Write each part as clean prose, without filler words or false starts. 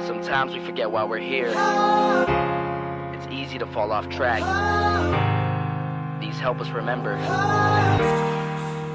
Sometimes we forget why we're here. It's easy to fall off track. These help us remember.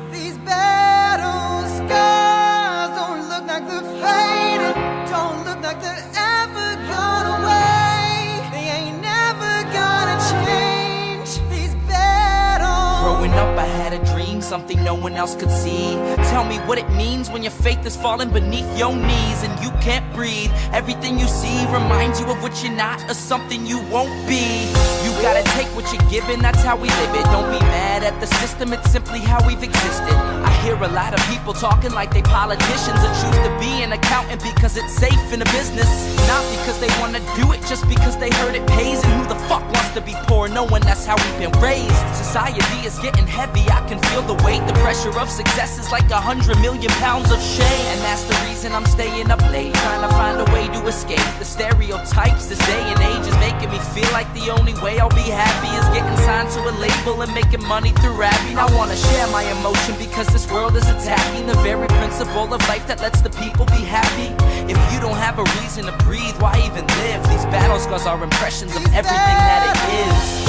These battle scars don't look like they're faded, don't look like they're ever gone away. They ain't never gonna change. These battles. Growing up, I had a dream, something no one else could see. Tell me what it means when your faith is falling beneath your knees and you can't breathe. Everything you see reminds you of what you're not or something you won't be. You gotta take what you're given, that's how we live it. Don't be mad at the system, it's simply how we've existed. I hear a lot of people talking like they politicians and choose to be an accountant because it's safe in a business. Not because they wanna do it, just because they heard it pays. And who the fuck wants to be poor knowing that's how we've been raised? Society is getting heavy, I can feel the weight. The pressure of success is like 100 million pounds of shame. And that's the reason I'm staying up late, trying to find a way to escape the stereotypes. This day and age is making me feel like the only way I'll be happy is getting signed to a label and making money through rapping. I wanna share my emotion because this world is attacking the very principle of life that lets the people be happy. If you don't have a reason to breathe, why even live? These battle scars are impressions of everything that it is.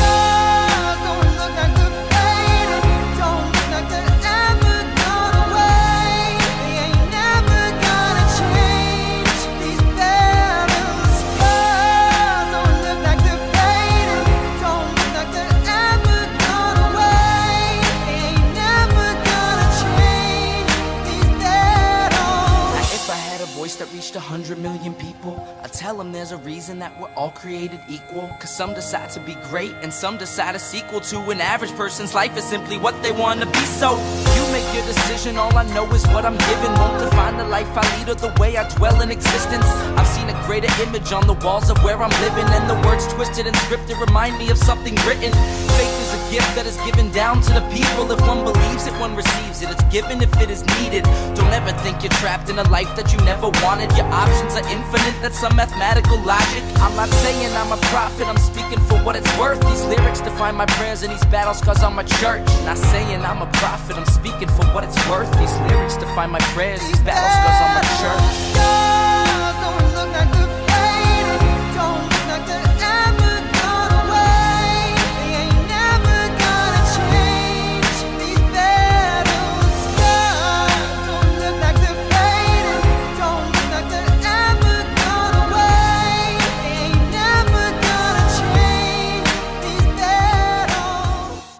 Don't look like they're faded, don't look like they're ever gone away. They ain't never gonna change. These battle scars don't look like they're faded, don't look like they're ever gone away. They ain't never gonna change. These battles. If I had a voice that reached 100 million people, I'd tell them there's a reason that we're all created equal. Cause some decide to be great and some decide a sequel to an average person's life is simply what they want to be. So you make your decision, all I know is what I'm given. Won't define the life I lead or the way I dwell in existence. I've seen a greater image on the walls of where I'm living, and the words twisted and scripted remind me of something written. Faith is a gift that is given down to the people. If one believes it, one receives it. It's given if it is needed. Don't ever think you're trapped in a life that you never wanted. Your options are infinite, that's some mathematical logic. I'm not saying I'm a prophet, I'm speaking for what it's worth. These lyrics define my prayers and these battle scars on my church. Not saying I'm a prophet, I'm speaking for what it's worth. These lyrics define my prayers, these battle scars on my church. Scars don't look like they're faded, don't look like they're ever gone away. They ain't never gonna change. These battle scars don't look like they're faded, don't look like they're ever gone away. They ain't never gonna change. These battles.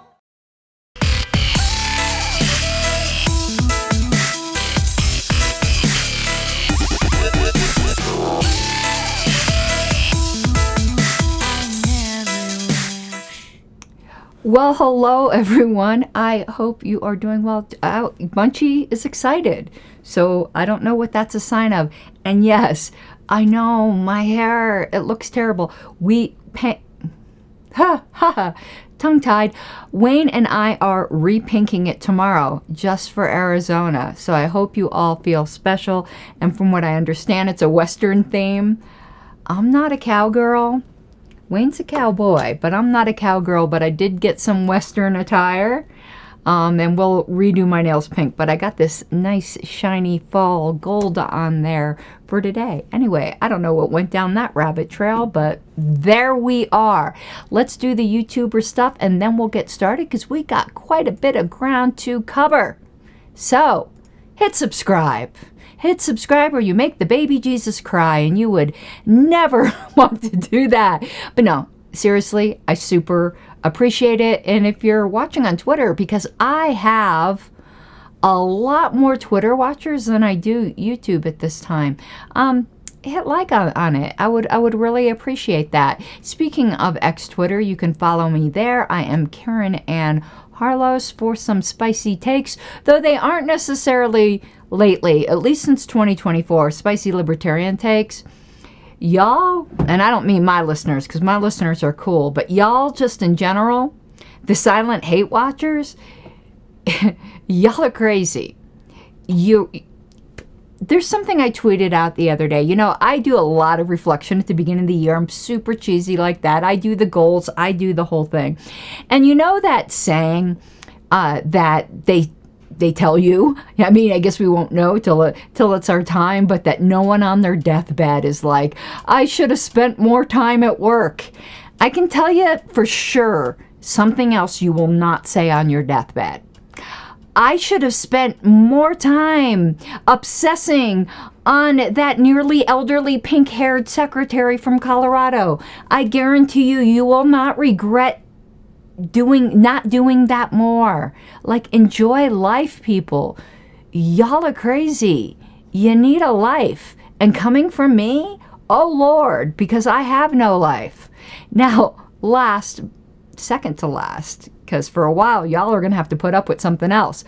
Well, hello everyone. I hope you are doing well. Bunchy is excited, so I don't know what that's a sign of. And yes, I know my hair, it looks terrible. Tongue-tied. Wayne and I are repinking it tomorrow just for Arizona, so I hope you all feel special. And from what I understand, it's a Western theme. I'm not a cowgirl. Wayne's a cowboy, but I'm not a cowgirl, but I did get some Western attire. And we'll redo my nails pink, but I got this nice shiny fall gold on there for today. Anyway, I don't know what went down that rabbit trail, but there we are. Let's do the YouTuber stuff and then we'll get started because we got quite a bit of ground to cover. So, hit subscribe. Hit subscribe or you make the baby Jesus cry, and you would never want to do that. But no, seriously, I super appreciate it. And if you're watching on Twitter, because I have a lot more Twitter watchers than I do YouTube at this time, hit like on it. I would really appreciate that. Speaking of Twitter, you can follow me there. I am Karen Ann Harlos for some spicy takes, though they aren't necessarily lately, at least since 2024, spicy libertarian takes. Y'all, and I don't mean my listeners, because my listeners are cool, but y'all just in general, the silent hate watchers, y'all are crazy. There's something I tweeted out the other day. You know, I do a lot of reflection at the beginning of the year. I'm super cheesy like that. I do the goals. I do the whole thing. And you know that saying that they tell you. I mean, I guess we won't know till it's our time, but that no one on their deathbed is like, I should have spent more time at work. I can tell you for sure something else you will not say on your deathbed. I should have spent more time obsessing on that nearly elderly pink-haired secretary from Colorado. I guarantee you, you will not regret not doing that more. Like, enjoy life, people. Y'all are crazy. You need a life. And coming from me, oh Lord, because I have no life. Now, second to last, because for a while y'all are going to have to put up with something else.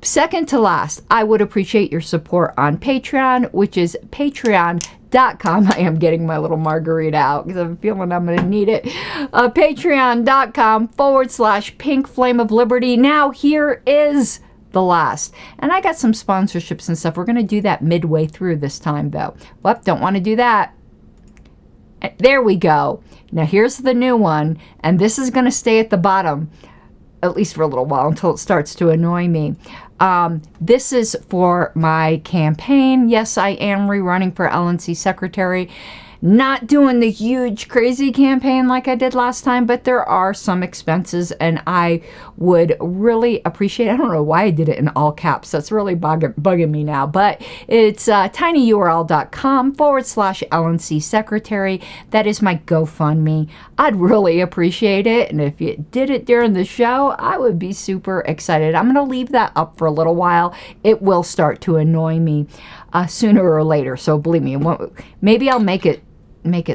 Second to last, I would appreciate your support on Patreon, which is patreon.com. I am getting my little margarita out because I'm feeling I'm going to need it. Patreon.com/Pink Flame of Liberty. Now here is the last. And I got some sponsorships and stuff. We're going to do that midway through this time, though. Well, don't want to do that. There we go. Now here's the new one, and this is going to stay at the bottom, at least for a little while, until it starts to annoy me. This is for my campaign. Yes, I am rerunning for LNC Secretary. Not doing the huge, crazy campaign like I did last time, but there are some expenses, and I would really appreciate, I don't know why I did it in all caps. That's really bugging me now, but it's tinyurl.com/LNC Secretary. That is my GoFundMe. I'd really appreciate it, and if you did it during the show, I would be super excited. I'm going to leave that up for a little while. It will start to annoy me sooner or later, so believe me, maybe I'll make it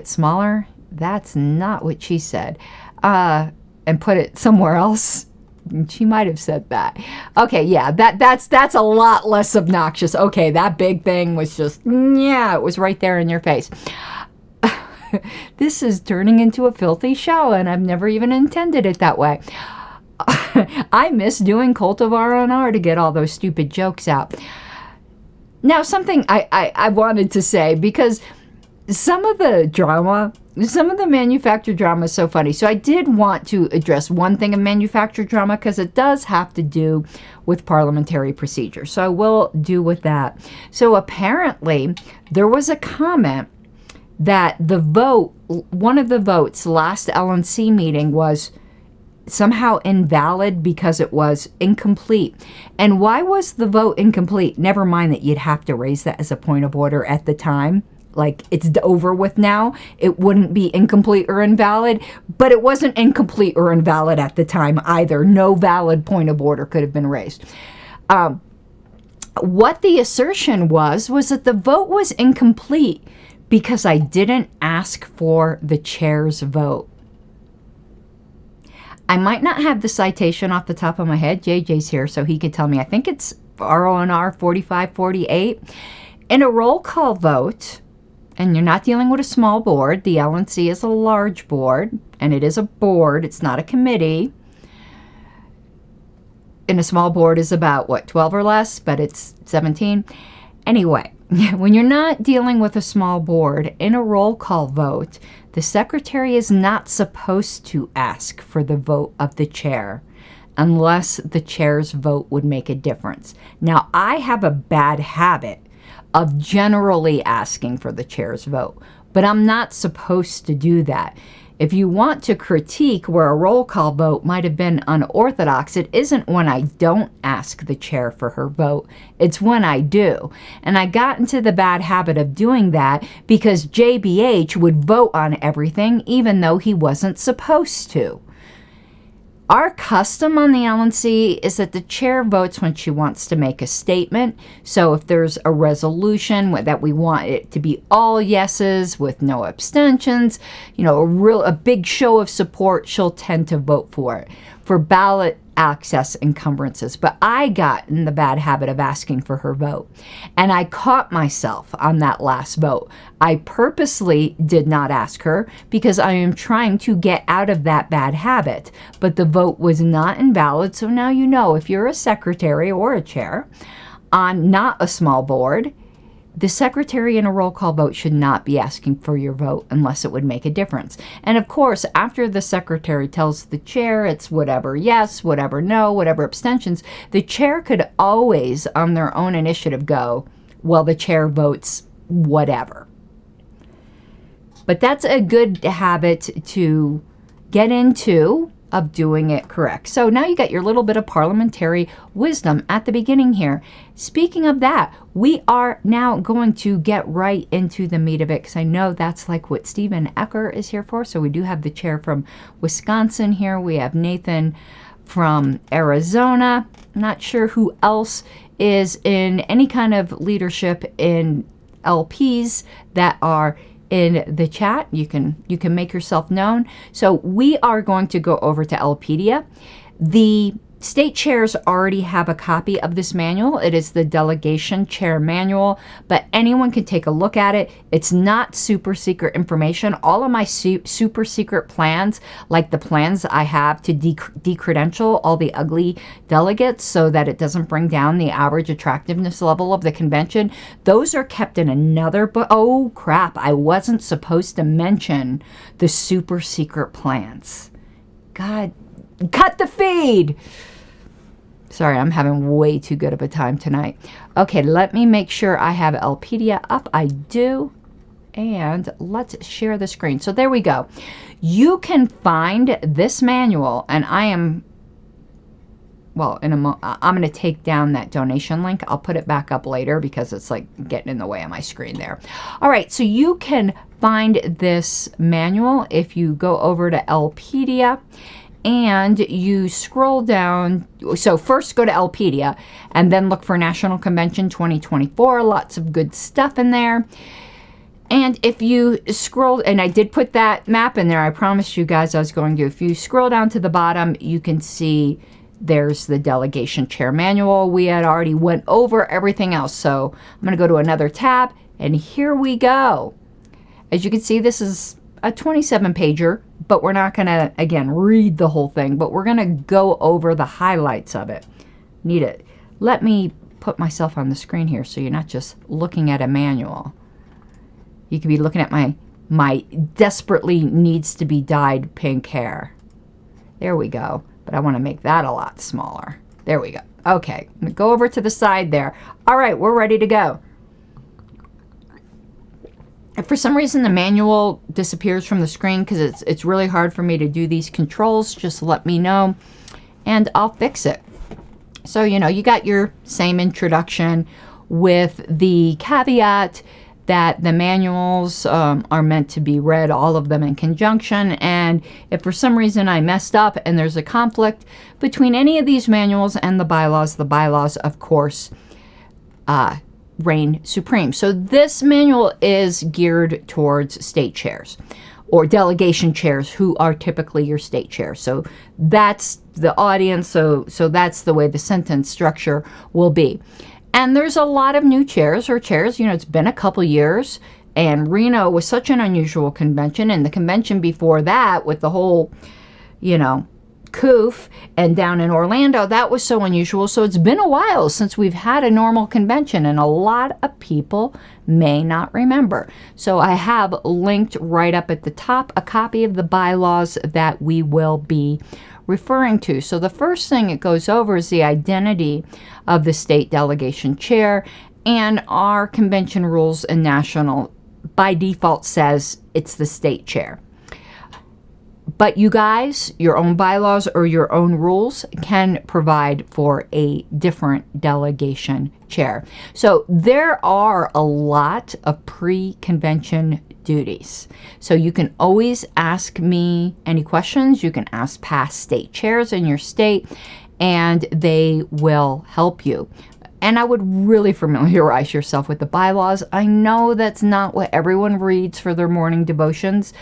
smaller. That's not what she said. And put it somewhere else. She might have said that. Okay, yeah, that's a lot less obnoxious. Okay, that big thing was just, yeah, it was right there in your face. This is turning into a filthy show, and I've never even intended it that way. I miss doing Cult of R&R to get all those stupid jokes out. Now, something I wanted to say, because some of the manufactured drama is so funny. So I did want to address one thing of manufactured drama, because it does have to do with parliamentary procedure. So I will do with that. So apparently there was a comment that one of the votes last LNC meeting was somehow invalid because it was incomplete. And why was the vote incomplete? Never mind that you'd have to raise that as a point of order at the time. Like, it's over with now. It wouldn't be incomplete or invalid, but it wasn't incomplete or invalid at the time either. No valid point of order could have been raised. What the assertion was that the vote was incomplete because I didn't ask for the chair's vote. I might not have the citation off the top of my head. JJ's here, so he could tell me. I think it's RONR 4548. In a roll call vote, and you're not dealing with a small board. The LNC is a large board, and it is a board. It's not a committee. And a small board is about, 12 or less, but it's 17. Anyway, when you're not dealing with a small board, in a roll call vote, the secretary is not supposed to ask for the vote of the chair unless the chair's vote would make a difference. Now, I have a bad habit of generally asking for the chair's vote, but I'm not supposed to do that. If you want to critique where a roll call vote might have been unorthodox, it isn't when I don't ask the chair for her vote. It's when I do. And I got into the bad habit of doing that because JBH would vote on everything even though he wasn't supposed to. Our custom on the LNC is that the chair votes when she wants to make a statement. So if there's a resolution that we want it to be all yeses with no abstentions, a big show of support, she'll tend to vote for it. For ballot access encumbrances. But I got in the bad habit of asking for her vote. And I caught myself on that last vote. I purposely did not ask her because I am trying to get out of that bad habit. But the vote was not invalid. So now if you're a secretary or a chair on not a small board, the secretary in a roll call vote should not be asking for your vote unless it would make a difference. And of course, after the secretary tells the chair it's whatever yes, whatever no, whatever abstentions, the chair could always, on their own initiative, go, well, the chair votes whatever. But that's a good habit to get into, of doing it correct. So now you got your little bit of parliamentary wisdom at the beginning here. Speaking of that, we are now going to get right into the meat of it, because I know that's like what Stephen Ecker is here for. So we do have the chair from Wisconsin here. We have Nathan from Arizona. Not sure who else is in any kind of leadership in LPs that are in the chat. You can make yourself known. So we are going to go over to LPedia. The state chairs already have a copy of this manual. It is the Delegation Chair Manual, but anyone can take a look at it. It's not super secret information. All of my super secret plans, like the plans I have to decredential all the ugly delegates so that it doesn't bring down the average attractiveness level of the convention, those are kept in another book. Oh crap, I wasn't supposed to mention the super secret plans. God, cut the feed! Sorry, I'm having way too good of a time tonight. Okay, let me make sure I have LPedia up. I do. And let's share the screen. So there we go. You can find this manual, and I am, well, I'm going to take down that donation link. I'll put it back up later because it's like getting in the way of my screen there. All right, so you can find this manual if you go over to LPedia. And you scroll down, so first go to LPedia and then look for National Convention 2024. Lots of good stuff in there. And if you scroll, and I did put that map in there, I promised you guys I was going to. If you scroll down to the bottom, you can see there's the Delegation Chair Manual. We had already went over everything else. So I'm going to go to another tab, and here we go. As you can see, this is a 27-pager, but we're not going to, again, read the whole thing, but we're going to go over the highlights of it. Need it. Let me put myself on the screen here so you're not just looking at a manual. You could be looking at my desperately needs to be dyed pink hair. There we go. But I want to make that a lot smaller. There we go. Okay, I'm going to go over to the side there. All right, we're ready to go. If for some reason the manual disappears from the screen because it's really hard for me to do these controls, just let me know and I'll fix it. So, you know, you got your same introduction with the caveat that the manuals are meant to be read, all of them in conjunction. And if for some reason I messed up and there's a conflict between any of these manuals and the bylaws, of course, reign supreme. So this manual is geared towards state chairs or delegation chairs who are typically your state chairs. So that's the audience. So that's the way the sentence structure will be. And there's a lot of new chairs or chairs. You know, it's been a couple years, and Reno was such an unusual convention, and the convention before that with the whole, you know, COOF and down in Orlando, that was so unusual. So it's been a while since we've had a normal convention, and a lot of people may not remember. So I have linked right up at the top a copy of the bylaws that we will be referring to. So the first thing it goes over is the identity of the state delegation chair, and our convention rules and national by default says it's the state chair. But you guys, your own bylaws or your own rules can provide for a different delegation chair. So there are a lot of pre-convention duties. So you can always ask me any questions. You can ask past state chairs in your state, and they will help you. And I would really familiarize yourself with the bylaws. I know that's not what everyone reads for their morning devotions,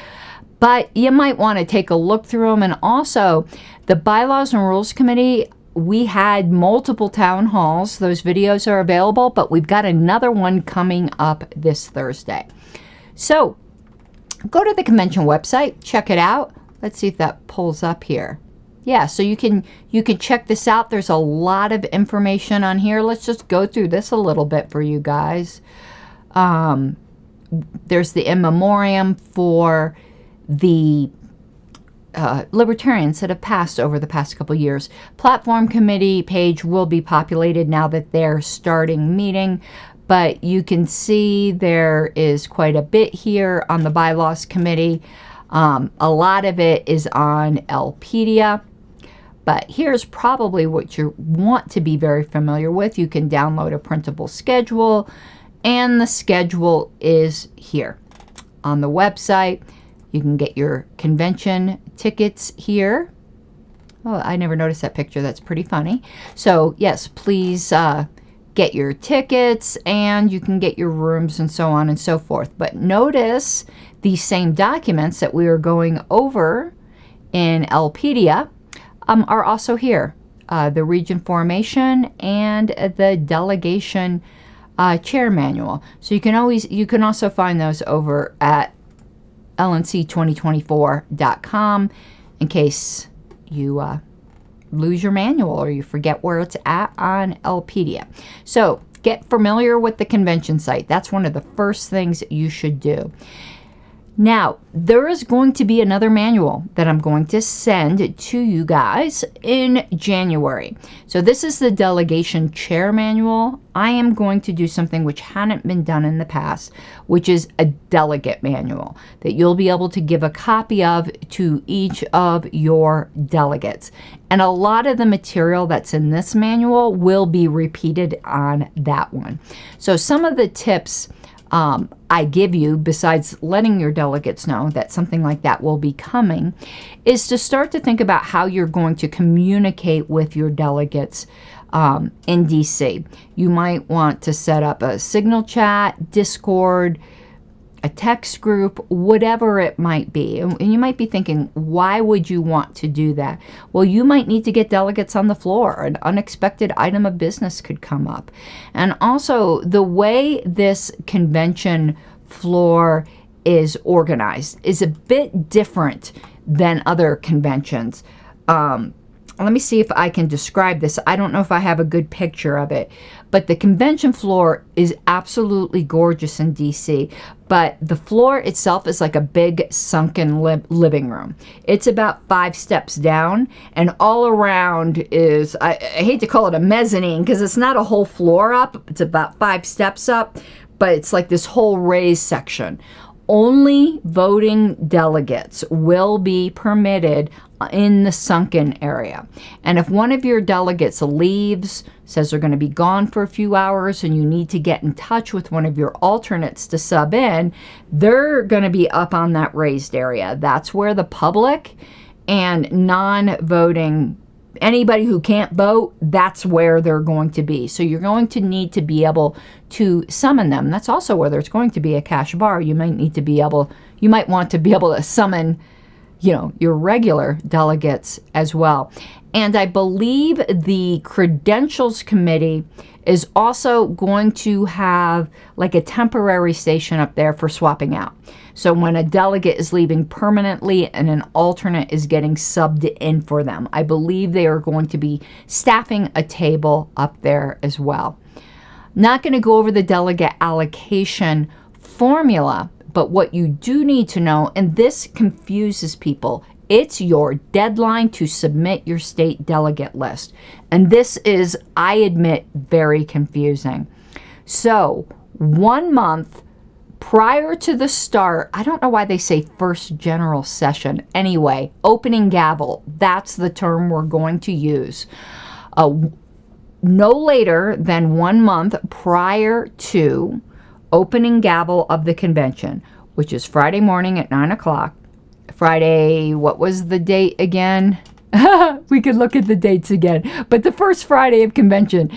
but you might want to take a look through them. And also, the Bylaws and Rules Committee, we had multiple town halls. Those videos are available, but we've got another one coming up this Thursday. So, go to the convention website, check it out. Let's see if that pulls up here. Yeah, so you can check this out. There's a lot of information on here. Let's just go through this a little bit for you guys. There's the in memoriam for the Libertarians that have passed over the past couple years. Platform committee page will be populated now that they're starting meeting, but you can see there is quite a bit here on the bylaws committee. A lot of it is on Lpedia, but here's probably what you want to be very familiar with. You can download a printable schedule, and the schedule is here on the website. You can get your convention tickets here. Oh, I never noticed that picture. That's pretty funny. So yes, please get your tickets, and you can get your rooms and so on and so forth. But notice these same documents that we are going over in Lpedia are also here. The region formation and the delegation chair manual. So you can also find those over at lnc2024.com in case you lose your manual or you forget where it's at on Lpedia. So get familiar with the convention site. That's one of the first things you should do. Now, there is going to be another manual that I'm going to send to you guys in January. So this is the delegation chair manual. I am going to do something which hadn't been done in the past, which is a delegate manual that you'll be able to give a copy of to each of your delegates. And a lot of the material that's in this manual will be repeated on that one. So some of the tips I give you, besides letting your delegates know that something like that will be coming, is to start to think about how you're going to communicate with your delegates in DC. You might want to set up a Signal chat, Discord, a text group, whatever it might be. And you might be thinking, why would you want to do that? Well, you might need to get delegates on the floor. An unexpected item of business could come up. And also, the way this convention floor is organized is a bit different than other conventions. Let me see if I can describe this. I don't know if I have a good picture of it, but the convention floor is absolutely gorgeous in DC, but the floor itself is like a big sunken living room. It's about 5 steps down, and all around is, I hate to call it a mezzanine because it's not a whole floor up. It's about 5 steps up, but it's like this whole raised section. Only voting delegates will be permitted in the sunken area. And if one of your delegates leaves, says they're going to be gone for a few hours, and you need to get in touch with one of your alternates to sub in, they're going to be up on that raised area. That's where the public and non-voting, anybody who can't vote, that's where they're going to be. So you're going to need to be able to summon them. That's also where there's going to be a cash bar. You might want to be able to summon, your regular delegates as well. And I believe the credentials committee is also going to have like a temporary station up there for swapping out. So when a delegate is leaving permanently and an alternate is getting subbed in for them, I believe they are going to be staffing a table up there as well. Not going to go over the delegate allocation formula, but what you do need to know, and this confuses people, it's your deadline to submit your state delegate list. And this is, I admit, very confusing. So 1 month prior to the start, I don't know why they say first general session. Anyway, opening gavel, that's the term we're going to use. No later than 1 month prior to opening gavel of the convention, which is Friday morning at 9 o'clock. Friday, what was the date again? We could look at the dates again. But the first Friday of convention,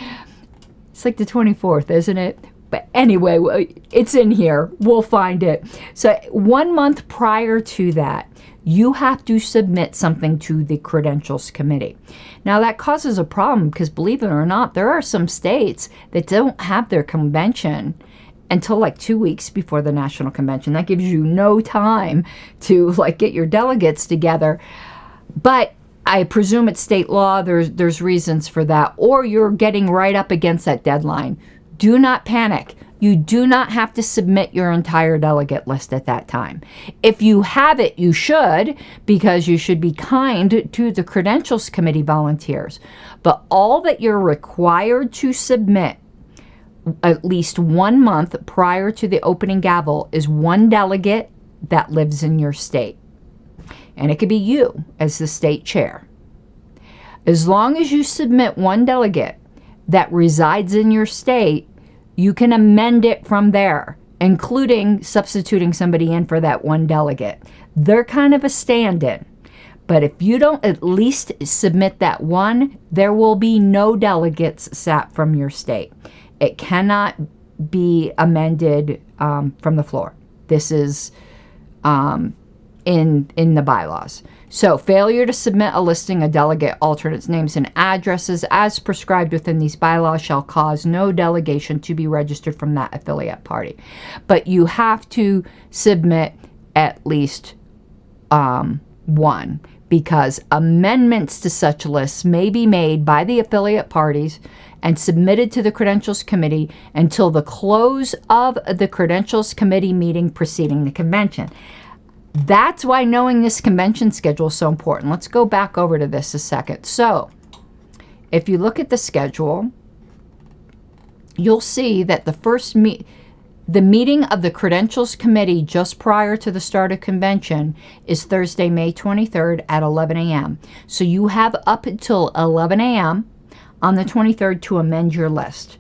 it's like the 24th, isn't it? But anyway, it's in here. We'll find it. So 1 month prior to that, you have to submit something to the credentials committee. Now that causes a problem because, believe it or not, there are some states that don't have their convention until like 2 weeks before the national convention. That gives you no time to get your delegates together. But I presume it's state law. There's reasons for that. Or you're getting right up against that deadline. Do not panic. You do not have to submit your entire delegate list at that time. If you have it, you should, because you should be kind to the Credentials Committee volunteers. But all that you're required to submit at least 1 month prior to the opening gavel is one delegate that lives in your state. And it could be you as the state chair. As long as you submit one delegate that resides in your state, you can amend it from there, including substituting somebody in for that one delegate. They're kind of a stand-in. But if you don't at least submit that one, there will be no delegates sat from your state. It cannot be amended from the floor. This is in the bylaws. So failure to submit a listing of delegate alternates' names and addresses as prescribed within these bylaws shall cause no delegation to be registered from that affiliate party. But you have to submit at least one, because amendments to such lists may be made by the affiliate parties and submitted to the Credentials Committee until the close of the Credentials Committee meeting preceding the convention. That's why knowing this convention schedule is so important. Let's go back over to this a second. So, if you look at the schedule, you'll see that the meeting of the Credentials Committee just prior to the start of convention is Thursday, May 23rd at 11 a.m. So you have up until 11 a.m. on the 23rd to amend your list.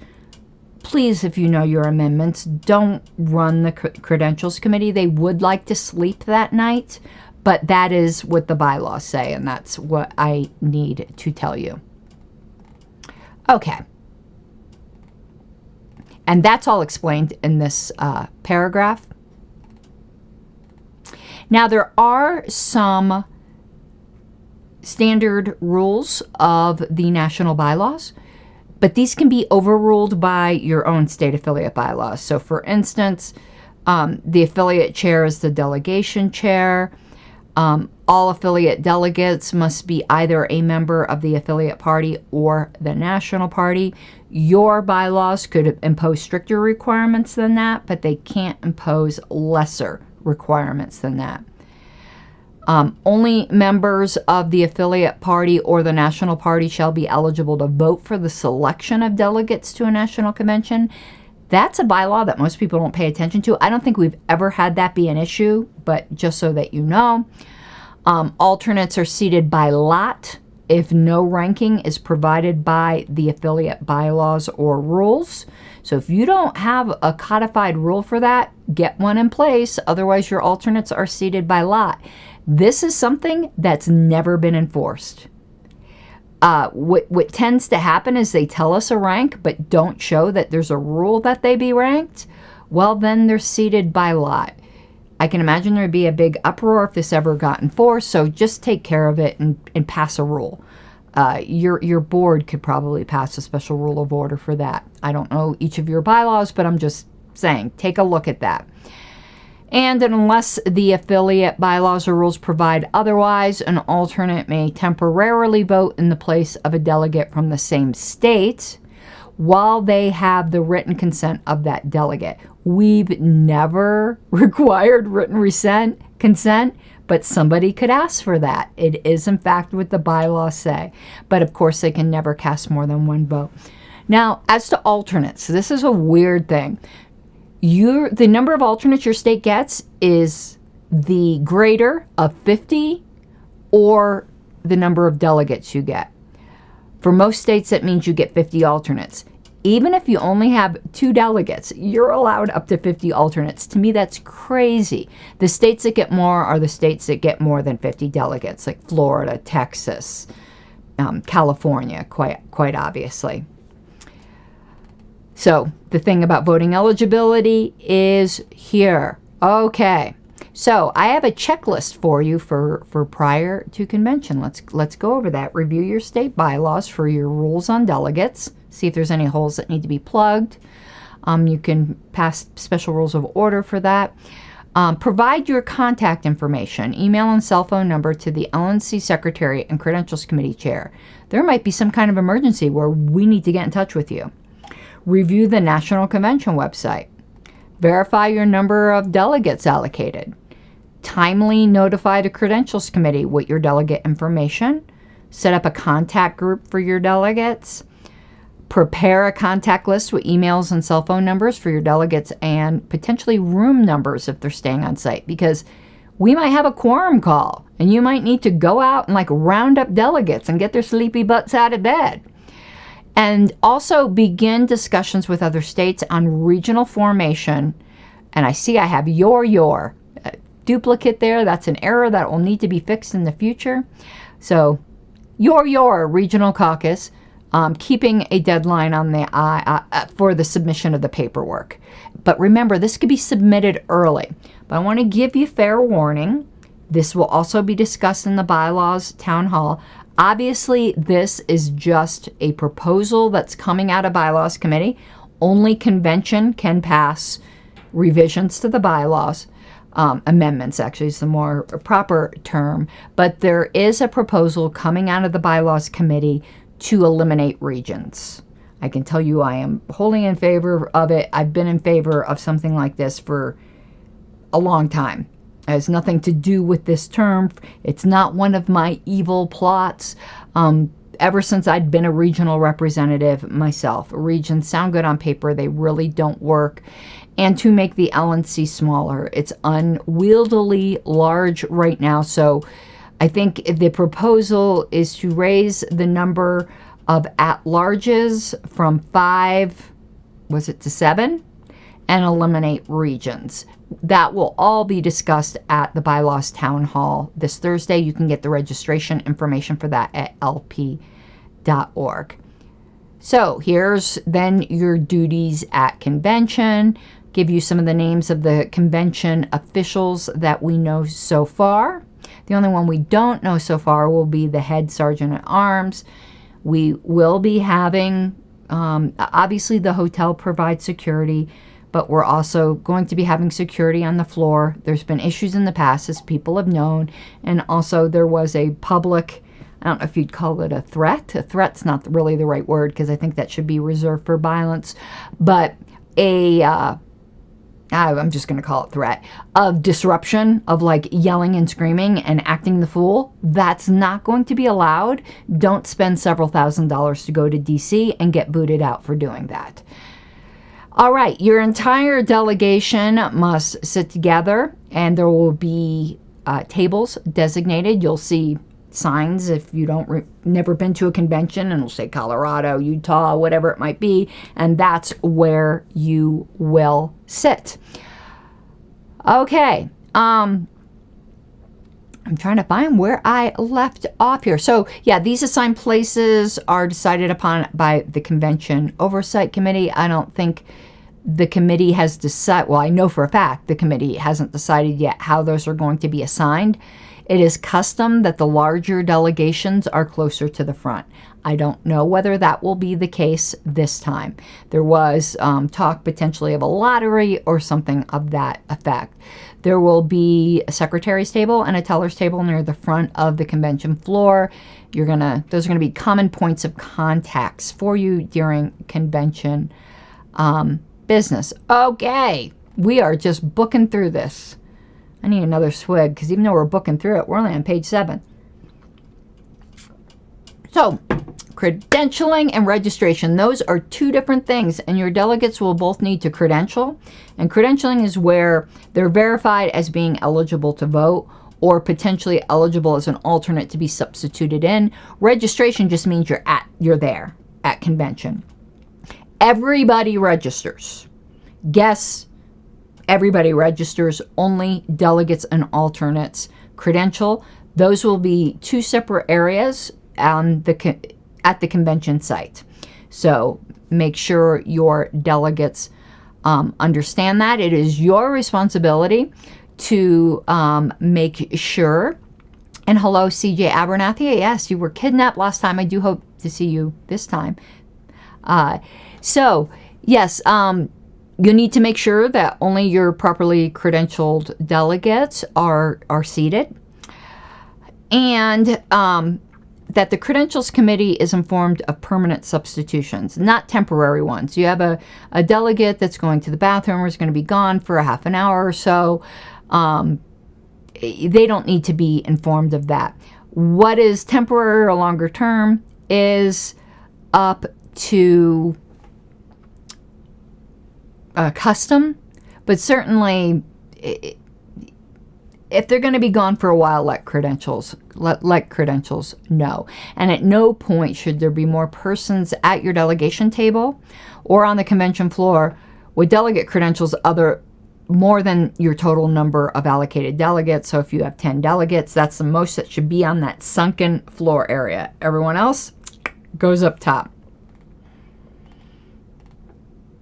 Please, if you know your amendments, don't run the Credentials Committee. They would like to sleep that night, but that is what the bylaws say, and that's what I need to tell you. Okay. And that's all explained in this paragraph. Now, there are some standard rules of the national bylaws, but these can be overruled by your own state affiliate bylaws. So, for instance, the affiliate chair is the delegation chair. All affiliate delegates must be either a member of the affiliate party or the national party. Your bylaws could impose stricter requirements than that, but they can't impose lesser requirements than that. Only members of the affiliate party or the national party shall be eligible to vote for the selection of delegates to a national convention. That's a bylaw that most people don't pay attention to. I don't think we've ever had that be an issue, but just so that you know. Alternates are seated by lot if no ranking is provided by the affiliate bylaws or rules. So if you don't have a codified rule for that, get one in place. Otherwise, your alternates are seated by lot. This is something that's never been enforced. What tends to happen is they tell us a rank, but don't show that there's a rule that they be ranked. Well, then they're seated by lot. I can imagine there'd be a big uproar if this ever got enforced, so just take care of it and pass a rule. Your board could probably pass a special rule of order for that. I don't know each of your bylaws, but I'm just saying, take a look at that. And unless the affiliate bylaws or rules provide otherwise, an alternate may temporarily vote in the place of a delegate from the same state while they have the written consent of that delegate. We've never required written consent, but somebody could ask for that. It is, in fact, what the bylaws say. But, of course, they can never cast more than one vote. Now, as to alternates, this is a weird thing. The number of alternates your state gets is the greater of 50 or the number of delegates you get. For most states, that means you get 50 alternates. Even if you only have 2 delegates, you're allowed up to 50 alternates. To me, that's crazy. The states that get more are the states that get more than 50 delegates, like Florida, Texas, California, quite obviously. So the thing about voting eligibility is here. Okay. So I have a checklist for you for prior to convention. Let's go over that. Review your state bylaws for your rules on delegates. See if there's any holes that need to be plugged. You can pass special rules of order for that. Provide your contact information, email and cell phone number to the LNC Secretary and Credentials Committee Chair. There might be some kind of emergency where we need to get in touch with you. Review the National Convention website. Verify your number of delegates allocated. Timely notify the Credentials Committee with your delegate information. Set up a contact group for your delegates. Prepare a contact list with emails and cell phone numbers for your delegates and potentially room numbers if they're staying on site, because we might have a quorum call and you might need to go out and like round up delegates and get their sleepy butts out of bed. And also begin discussions with other states on regional formation. And I see I have your duplicate there. That's an error that will need to be fixed in the future. So your regional caucus, keeping a deadline on the for the submission of the paperwork. But remember, this could be submitted early. But I want to give you fair warning. This will also be discussed in the bylaws town hall. Obviously, this is just a proposal that's coming out of bylaws committee. Only convention can pass revisions to the bylaws. Amendments, actually, is the more proper term. But there is a proposal coming out of the bylaws committee to eliminate regions. I can tell you I am wholly in favor of it. I've been in favor of something like this for a long time. It has nothing to do with this term. It's not one of my evil plots. Ever since I'd been a regional representative myself, regions sound good on paper. They really don't work. And to make the LNC smaller, it's unwieldily large right now. So I think the proposal is to raise the number of at-larges from 5, to 7? And eliminate regions. That will all be discussed at the Bylaws Town Hall this Thursday. You can get the registration information for that at lp.org. So here's then your duties at convention. Give you some of the names of the convention officials that we know so far. The only one we don't know so far will be the head sergeant at arms. We will be having, obviously the hotel provides security, but we're also going to be having security on the floor. There's been issues in the past, as people have known. And also there was a public, I don't know if you'd call it a threat. A threat's not really the right word, because I think that should be reserved for violence. But I'm just going to call it threat, of disruption, of like yelling and screaming and acting the fool. That's not going to be allowed. Don't spend several $1,000s to go to DC and get booted out for doing that. All right, your entire delegation must sit together, and there will be tables designated. You'll see signs if you don't never been to a convention, and it'll say Colorado, Utah, whatever it might be, and that's where you will sit. Okay, I'm trying to find where I left off here. So yeah, these assigned places are decided upon by the Convention Oversight Committee. I don't think the committee has decided, well, I know for a fact the committee hasn't decided yet how those are going to be assigned. It is custom that the larger delegations are closer to the front. I don't know whether that will be the case this time. There was talk potentially of a lottery or something of that effect. There will be a secretary's table and a teller's table near the front of the convention floor. Those are gonna be common points of contacts for you during convention business. Okay, we are just booking through this. I need another swig, because even though we're booking through it, we're only on page 7. So, credentialing and registration, those are two different things, and your delegates will both need to credential. And credentialing is where they're verified as being eligible to vote, or potentially eligible as an alternate to be substituted in. Registration just means you're there at convention. Everybody registers. Guests, everybody registers. Only delegates and alternates credential. Those will be two separate areas at the convention site. So make sure your delegates understand that. It is your responsibility to make sure. And hello, CJ Abernathy. Yes, you were kidnapped last time. I do hope to see you this time. So, yes, you need to make sure that only your properly credentialed delegates are seated. And that the Credentials Committee is informed of permanent substitutions, not temporary ones. You have a delegate that's going to the bathroom or is going to be gone for a half an hour or so. They don't need to be informed of that. What is temporary or longer term is up to custom, but certainly if they're going to be gone for a while, let credentials know. And at no point should there be more persons at your delegation table or on the convention floor with delegate credentials more than your total number of allocated delegates. So if you have 10 delegates, that's the most that should be on that sunken floor area. Everyone else goes up top.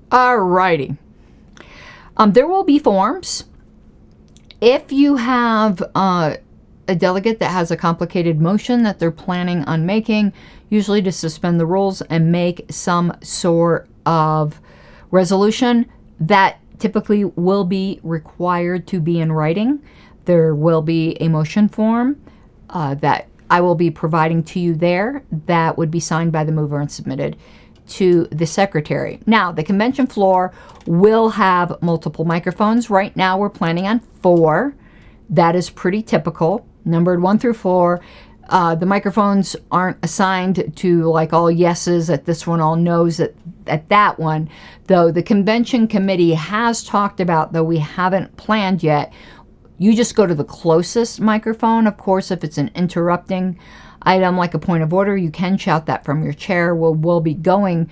Alrighty. There will be forms. If you have a delegate that has a complicated motion that they're planning on making, usually to suspend the rules and make some sort of resolution, that typically will be required to be in writing. There will be a motion form that I will be providing to you there that would be signed by the mover and submitted to the secretary. Now, the convention floor will have multiple microphones. Right now, we're planning on 4. That is pretty typical, numbered 1 through 4. The microphones aren't assigned to like all yeses at this one, all no's at that one, though the convention committee has talked about, though we haven't planned yet, you just go to the closest microphone. Of course, if it's an interrupting item like a point of order, you can shout that from your chair. We'll be going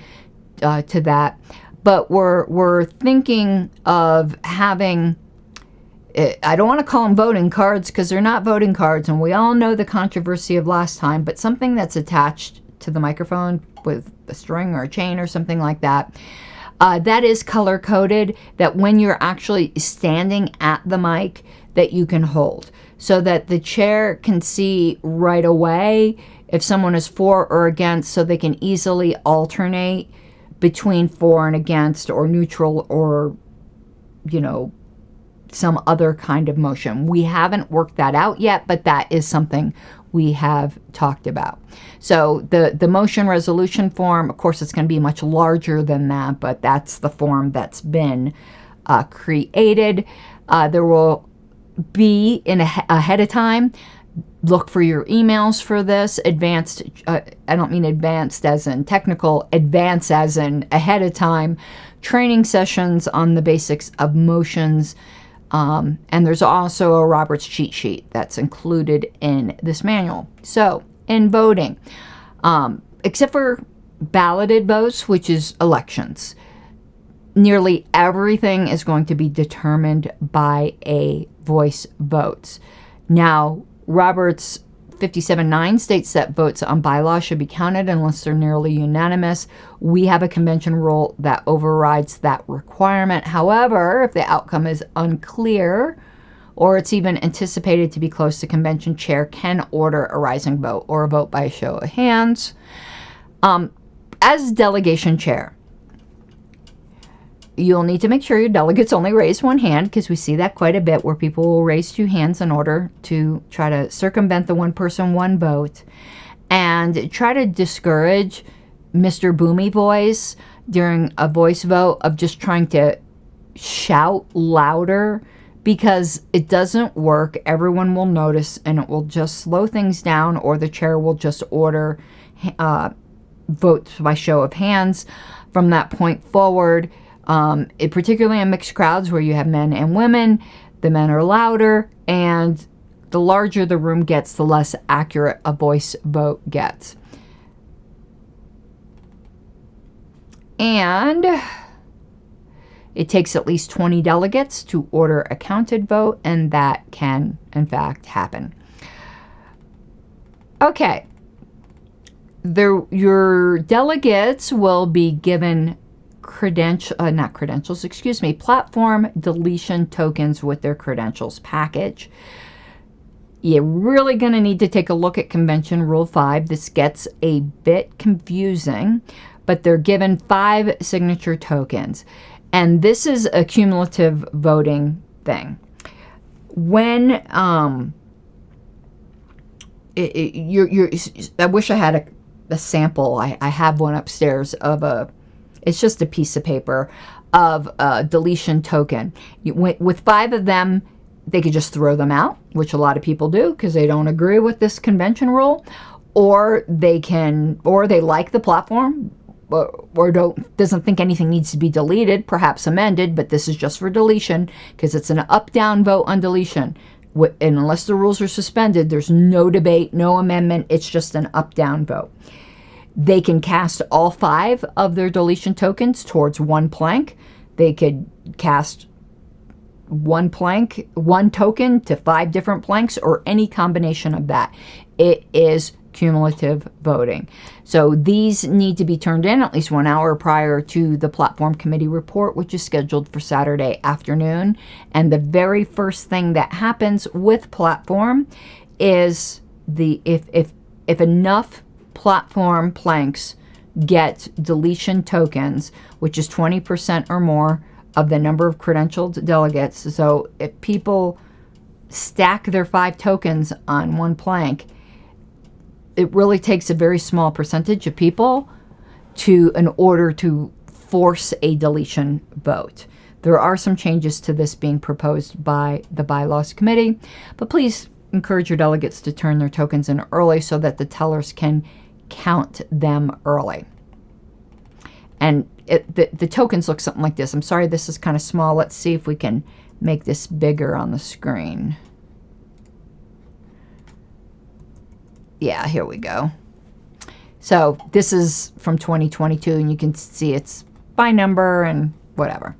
to that, but we're thinking of having, I don't want to call them voting cards because they're not voting cards, and we all know the controversy of last time, but something that's attached to the microphone with a string or a chain or something like that. That is color coded, that when you're actually standing at the mic that you can hold, so that the chair can see right away if someone is for or against, so they can easily alternate between for and against or neutral or, some other kind of motion. We haven't worked that out yet, but that is something we have talked about. So the motion resolution form, of course, it's going to be much larger than that, but that's the form that's been created. There will be ahead of time, look for your emails for this. Advanced, I don't mean advanced as in technical, advanced as in ahead of time, training sessions on the basics of motions. And there's also a Roberts cheat sheet that's included in this manual. So in voting, except for balloted votes, which is elections, nearly everything is going to be determined by a voice vote. Now, Roberts 57.9 states that votes on bylaws should be counted unless they're nearly unanimous. We have a convention rule that overrides that requirement. However, if the outcome is unclear or it's even anticipated to be close, the convention chair can order a rising vote or a vote by a show of hands. As delegation chair, you'll need to make sure your delegates only raise one hand, because we see that quite a bit where people will raise 2 hands in order to try to circumvent the one person, one vote, and try to discourage Mr. Boomy voice during a voice vote of just trying to shout louder, because it doesn't work. Everyone will notice and it will just slow things down, or the chair will just order votes by show of hands from that point forward. Particularly in mixed crowds where you have men and women, the men are louder, and the larger the room gets, the less accurate a voice vote gets. And it takes at least 20 delegates to order a counted vote, and that can, in fact, happen. Okay. Your delegates will be given platform deletion tokens with their credentials package. You're really going to need to take a look at Convention Rule 5. This gets a bit confusing, but they're given 5 signature tokens. And this is a cumulative voting thing. When I wish I had a sample. I have one upstairs of it's just a piece of paper of a deletion token. With 5 of them, they could just throw them out, which a lot of people do because they don't agree with this convention rule, or they like the platform, or doesn't think anything needs to be deleted, perhaps amended, but this is just for deletion because it's an up-down vote on deletion. And unless the rules are suspended, there's no debate, no amendment. It's just an up-down vote. They can cast all 5 of their deletion tokens towards one plank. They could cast one token to 5 different planks, or any combination of that. It is cumulative voting. So these need to be turned in at least 1 hour prior to the platform committee report, which is scheduled for Saturday afternoon. And the very first thing that happens with platform is if enough platform planks get deletion tokens, which is 20% or more of the number of credentialed delegates. So if people stack their 5 tokens on one plank, it really takes a very small percentage of people in order to force a deletion vote. There are some changes to this being proposed by the bylaws committee, but please encourage your delegates to turn their tokens in early so that the tellers can count them early. And the tokens look something like this. I'm sorry, this is kind of small. Let's see if we can make this bigger on the screen. Yeah, here we go. So this is from 2022, and you can see it's by number and whatever.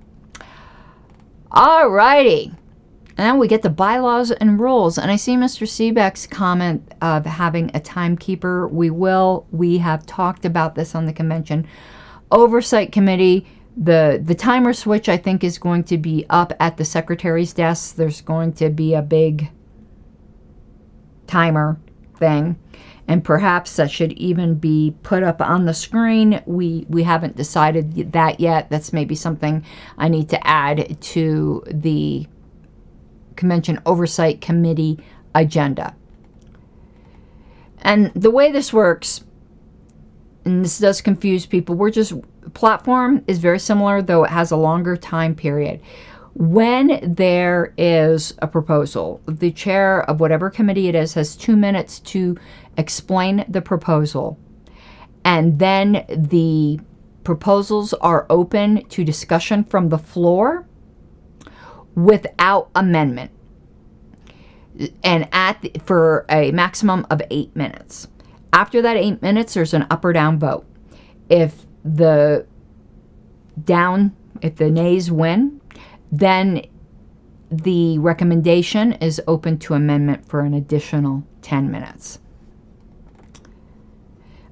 Alrighty. And then we get the bylaws and rules. And I see Mr. Seebeck's comment of having a timekeeper. We have talked about this on the convention oversight committee. The timer switch, I think, is going to be up at the secretary's desk. There's going to be a big timer thing, and perhaps that should even be put up on the screen. We haven't decided that yet. That's maybe something I need to add to the convention oversight committee agenda. And the way this works, and this does confuse people, platform is very similar, though it has a longer time period. When there is a proposal, the chair of whatever committee it is has 2 minutes to explain the proposal. And then the proposals are open to discussion from the floor without amendment. And for a maximum of 8 minutes. After that 8 minutes, there's an up or down vote. If the nays win, then the recommendation is open to amendment for an additional 10 minutes.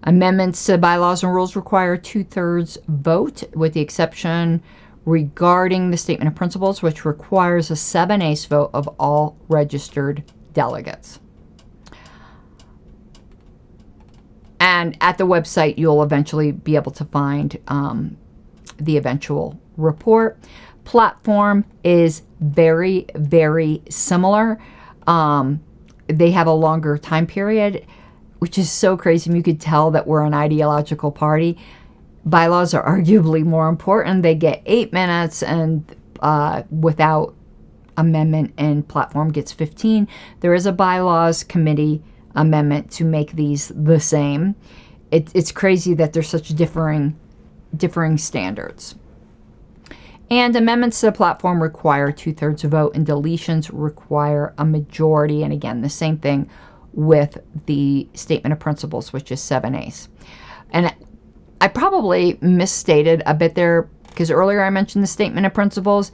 Amendments to bylaws and rules require 2/3 vote, with the exception regarding the statement of principles, which requires a 7/8 vote of all registered delegates. And at the website, you'll eventually be able to find the eventual report. Platform is very, very similar. They have a longer time period, which is so crazy. You could tell that we're an ideological party. Bylaws are arguably more important. They get 8 minutes, and without amendment, and platform gets 15. There is a bylaws committee amendment to make these the same. It's crazy that there's such differing standards. And amendments to the platform require 2/3 vote, and deletions require a majority. And again, the same thing with the statement of principles, which is 7/8. And I probably misstated a bit there, because earlier I mentioned the statement of principles.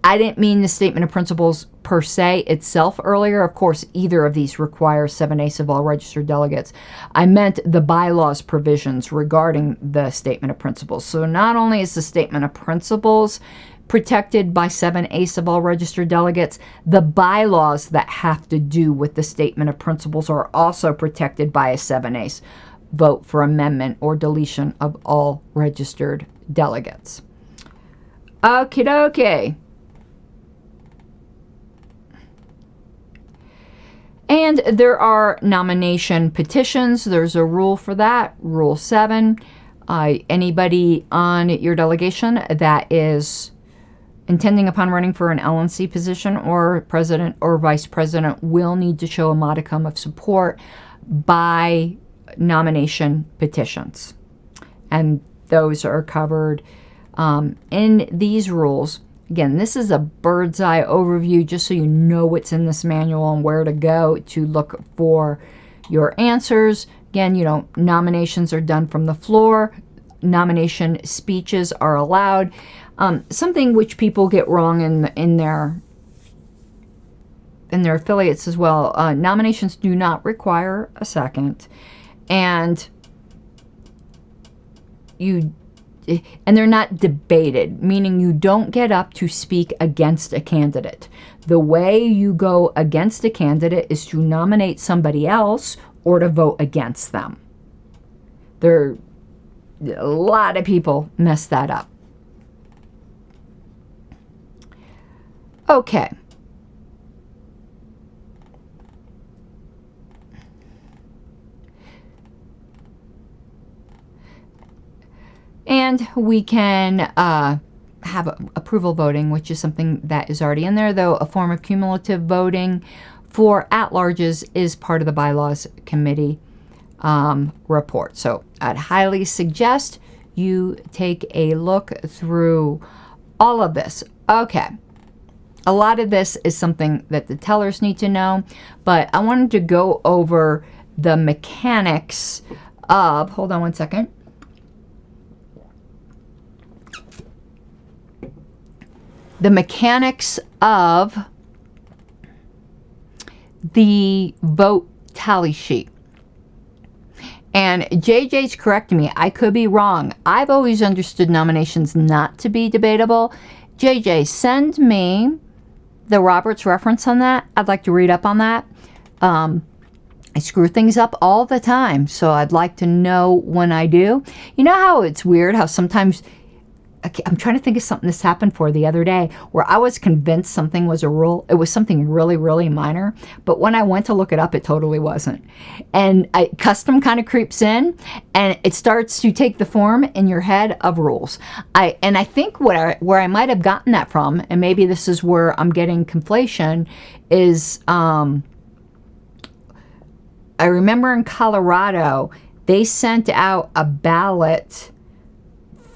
I didn't mean the statement of principles per se itself earlier. Of course, either of these require 7/8 of all registered delegates. I meant the bylaws provisions regarding the statement of principles. So not only is the statement of principles protected by 7/8 of all registered delegates, the bylaws that have to do with the statement of principles are also protected by a 7/8 vote for amendment or deletion of all registered delegates. Okie dokie. And there are nomination petitions. There's a rule for that, Rule 7. Anybody on your delegation that is intending upon running for an LNC position or president or vice president will need to show a modicum of support by nomination petitions. And those are covered in these rules. Again, this is a bird's eye overview just so you know what's in this manual and where to go to look for your answers. Again, nominations are done from the floor. Nomination speeches are allowed. Something which people get wrong in their affiliates as well. Nominations do not require a second, and they're not debated, meaning you don't get up to speak against a candidate. The way you go against a candidate is to nominate somebody else or to vote against them. A lot of people mess that up. Okay. And we can have approval voting, which is something that is already in there, though a form of cumulative voting for at-larges is part of the bylaws committee report. So I'd highly suggest you take a look through all of this. Okay. A lot of this is something that the tellers need to know, but I wanted to go over the mechanics of, hold on one second. The mechanics of the vote tally sheet. And JJ's correcting me. I could be wrong. I've always understood nominations not to be debatable. JJ, send me the Roberts reference on that. I'd like to read up on that. I screw things up all the time, so I'd like to know when I do. You know how it's weird how sometimes, I'm trying to think of something this happened for the other day where I was convinced something was a rule. It was something really, really minor. But when I went to look it up, it totally wasn't. And custom kind of creeps in and it starts to take the form in your head of rules. I think where I might have gotten that from, and maybe this is where I'm getting conflation, is I remember in Colorado, they sent out a ballot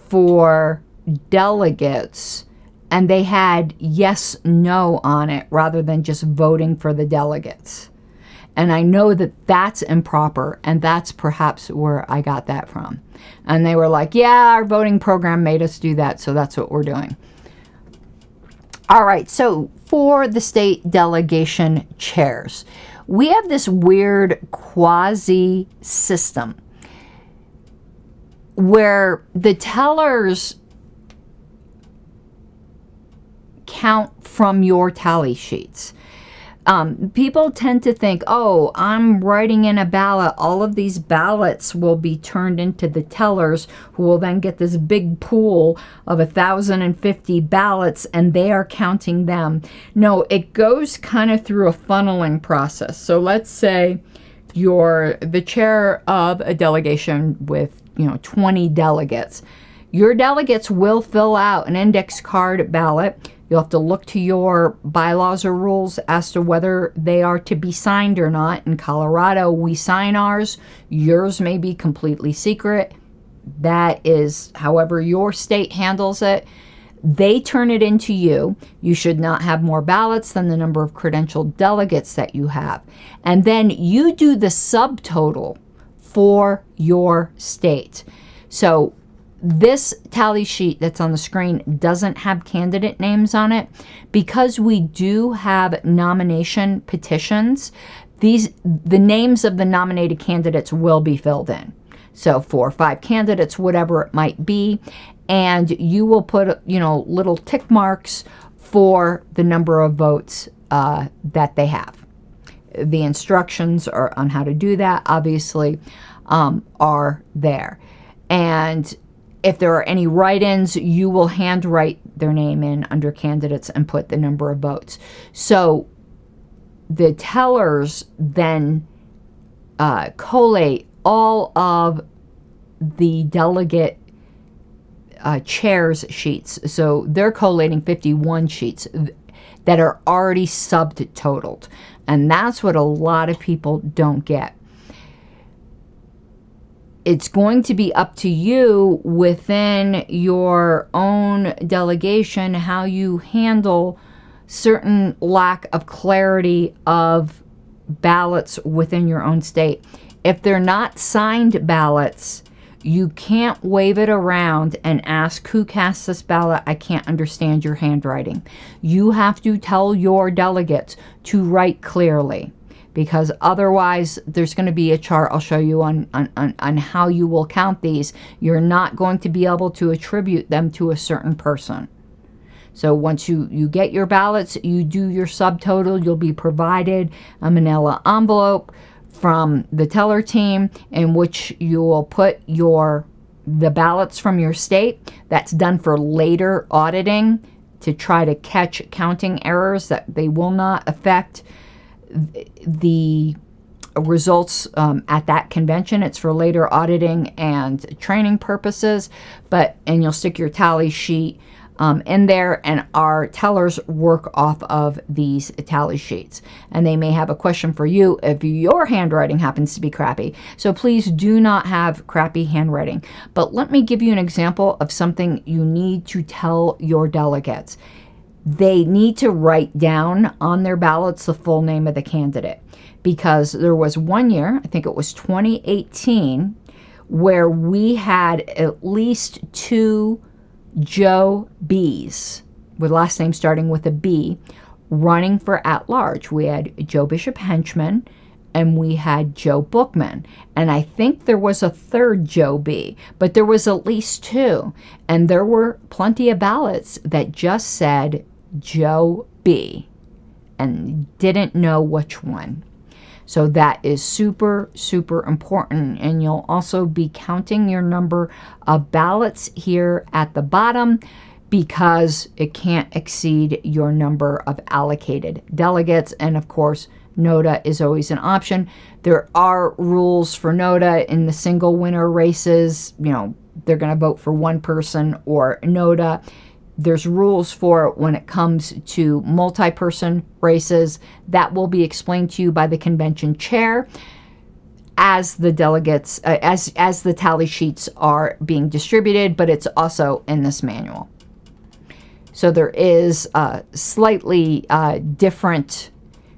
for delegates and they had yes, no on it rather than just voting for the delegates. And I know that that's improper, and that's perhaps where I got that from. And they were like, yeah, our voting program made us do that, so that's what we're doing. All right, so for the state delegation chairs, we have this weird quasi system where the tellers count from your tally sheets. People tend to think, oh, I'm writing in a ballot. All of these ballots will be turned into the tellers, who will then get this big pool of 1,050 ballots, and they are counting them. No, it goes kind of through a funneling process. So let's say you're the chair of a delegation with 20 delegates. Your delegates will fill out an index card ballot. You'll have to look to your bylaws or rules as to whether they are to be signed or not. In Colorado, we sign ours. Yours may be completely secret. That is however your state handles it. They turn it into you. You should not have more ballots than the number of credentialed delegates that you have. And then you do the subtotal for your state. So this tally sheet that's on the screen doesn't have candidate names on it. Because we do have nomination petitions, the names of the nominated candidates will be filled in. So 4 or 5 candidates, whatever it might be, and you will put little tick marks for the number of votes that they have. The instructions on how to do that obviously are there. And if there are any write-ins, you will handwrite their name in under candidates and put the number of votes. So the tellers then collate all of the delegate chairs sheets. So they're collating 51 sheets that are already subtotaled. And that's what a lot of people don't get. It's going to be up to you within your own delegation how you handle certain lack of clarity of ballots within your own state. If they're not signed ballots, you can't wave it around and ask, who cast this ballot? I can't understand your handwriting. You have to tell your delegates to write clearly, because otherwise there's going to be a chart I'll show you on how you will count these. You're not going to be able to attribute them to a certain person. So once you get your ballots, you do your subtotal, you'll be provided a manila envelope from the teller team in which you will put the ballots from your state. That's done for later auditing to try to catch counting errors that they will not affect the results at that convention. It's for later auditing and training purposes. And you'll stick your tally sheet in there, and our tellers work off of these tally sheets. And they may have a question for you if your handwriting happens to be crappy. So please do not have crappy handwriting. But let me give you an example of something you need to tell your delegates. They need to write down on their ballots the full name of the candidate, because there was one year, I think it was 2018, where we had at least 2 Joe B's, with last name starting with a B, running for at-large. We had Joe Bishop Henchman, and we had Joe Bookman. And I think there was a third Joe B, but there was at least 2. And there were plenty of ballots that just said Joe B and didn't know which one. So that is super, super important. And you'll also be counting your number of ballots here at the bottom, because it can't exceed your number of allocated delegates. And of course, NOTA is always an option. There are rules for NOTA in the single winner races. You know, they're going to vote for one person or NOTA. There's rules for it when it comes to multi-person races. That will be explained to you by the convention chair as the delegates, as the tally sheets are being distributed, but it's also in this manual. So there is slightly different.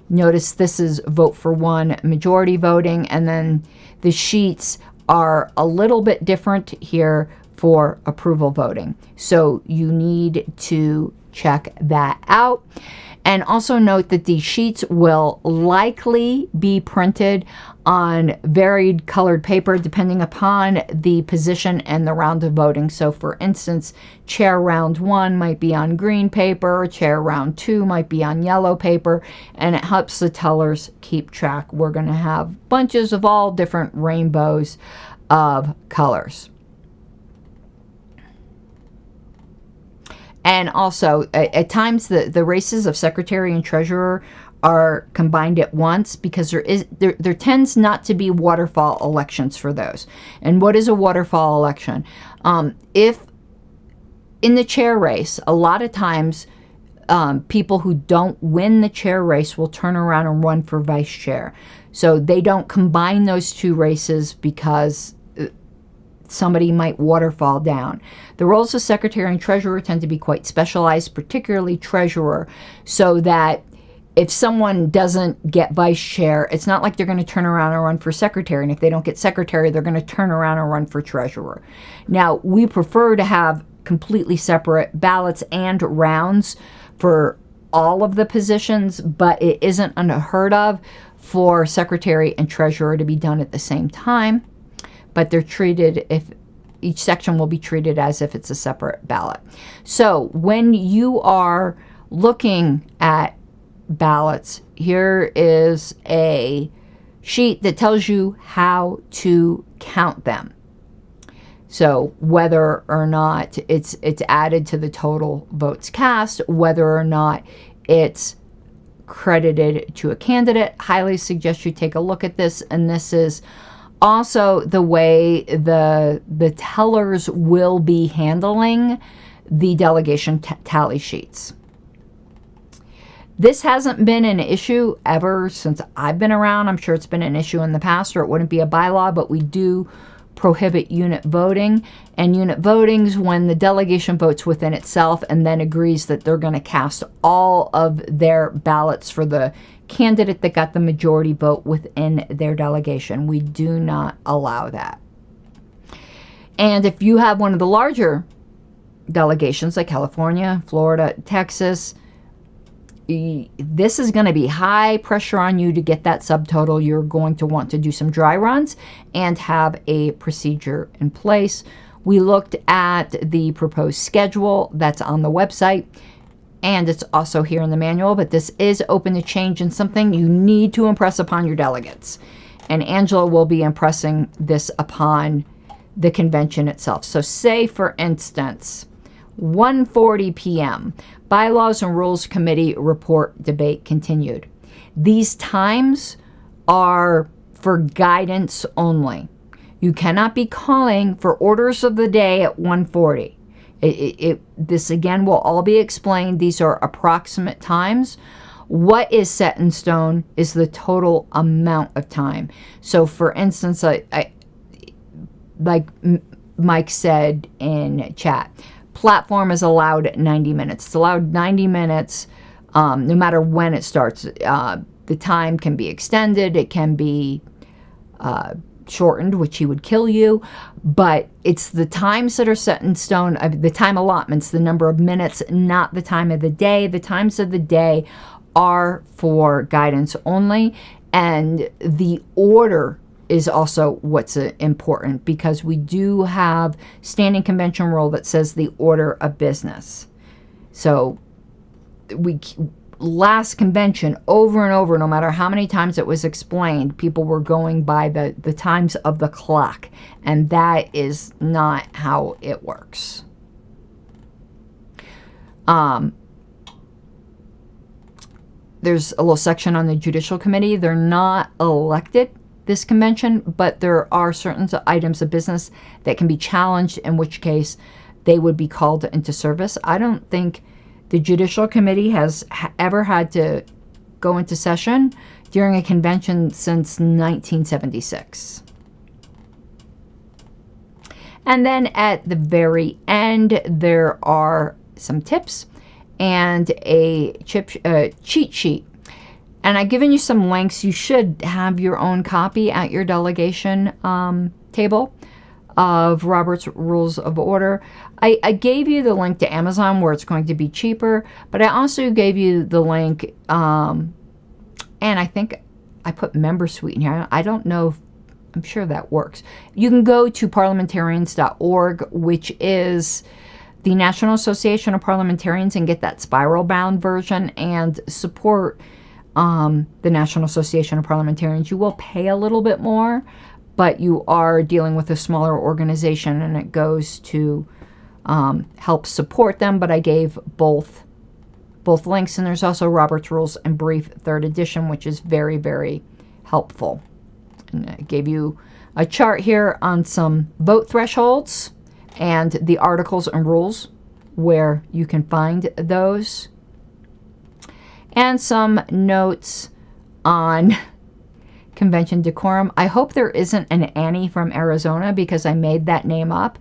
Notice this is vote for one, majority voting, and then the sheets are a little bit different here for approval voting. So you need to check that out. And also note that these sheets will likely be printed on varied colored paper depending upon the position and the round of voting. So for instance, chair round 1 might be on green paper, chair round 2 might be on yellow paper, and it helps the tellers keep track. We're going to have bunches of all different rainbows of colors. And also, at times, the races of secretary and treasurer are combined at once, because there tends not to be waterfall elections for those. And what is a waterfall election? If in the chair race, a lot of times people who don't win the chair race will turn around and run for vice chair. So they don't combine those two races because somebody might waterfall down. The roles of secretary and treasurer tend to be quite specialized, particularly treasurer, so that if someone doesn't get vice chair, it's not like they're going to turn around and run for secretary. And if they don't get secretary, they're going to turn around and run for treasurer. Now, we prefer to have completely separate ballots and rounds for all of the positions, but it isn't unheard of for secretary and treasurer to be done at the same time. But they're treated, if each section will be treated as if it's a separate ballot. So when you are looking at ballots, here is a sheet that tells you how to count them. So whether or not it's added to the total votes cast, whether or not it's credited to a candidate. Highly suggest you take a look at this. And this is also the way the tellers will be handling the delegation tally sheets. This hasn't been an issue ever since I've been around. I'm sure it's been an issue in the past, or it wouldn't be a bylaw, but we do prohibit unit voting. And unit voting's when the delegation votes within itself and then agrees that they're going to cast all of their ballots for the candidate that got the majority vote within their delegation. We do not allow that. And if you have one of the larger delegations like California, Florida, Texas, this is going to be high pressure on you to get that subtotal. You're going to want to do some dry runs and have a procedure in place. We looked at the proposed schedule that's on the website, and it's also here in the manual, but this is open to change and something you need to impress upon your delegates. And Angela will be impressing this upon the convention itself. So say, for instance, 1:40 p.m., Bylaws and Rules Committee report debate continued. These times are for guidance only. You cannot be calling for orders of the day at 1:40. This again will all be explained. These are approximate times. What is set in stone is the total amount of time. So for instance, like Mike said in chat, platform is allowed 90 minutes. It's allowed 90 minutes no matter when it starts. The time can be extended. It can be shortened, which he would kill you. But it's the times that are set in stone, the time allotments, the number of minutes, not the time of the day. The times of the day are for guidance only. And the order is also what's important, because we do have standing convention rule that says the order of business. So last convention, over and over, no matter how many times it was explained, people were going by the times of the clock, and that is not how it works. There's a little section on the Judicial Committee. They're not elected this convention, but there are certain items of business that can be challenged, in which case they would be called into service. I don't think the Judicial Committee has ever had to go into session during a convention since 1976. And then at the very end, there are some tips and a cheat sheet. And I've given you some links. You should have your own copy at your delegation table of Robert's Rules of Order. I gave you the link to Amazon where it's going to be cheaper, but I also gave you the link, and I think I put Member Suite in here. I don't know if, I'm sure that works. You can go to parliamentarians.org, which is the National Association of Parliamentarians, and get that spiral bound version and support the National Association of Parliamentarians. You will pay a little bit more, but you are dealing with a smaller organization, and it goes to help support them. But I gave both links, and there's also Robert's Rules and Brief 3rd edition, which is very, very helpful. And I gave you a chart here on some vote thresholds and the articles and rules where you can find those, and some notes on convention decorum. I hope there isn't an Annie from Arizona, because I made that name up.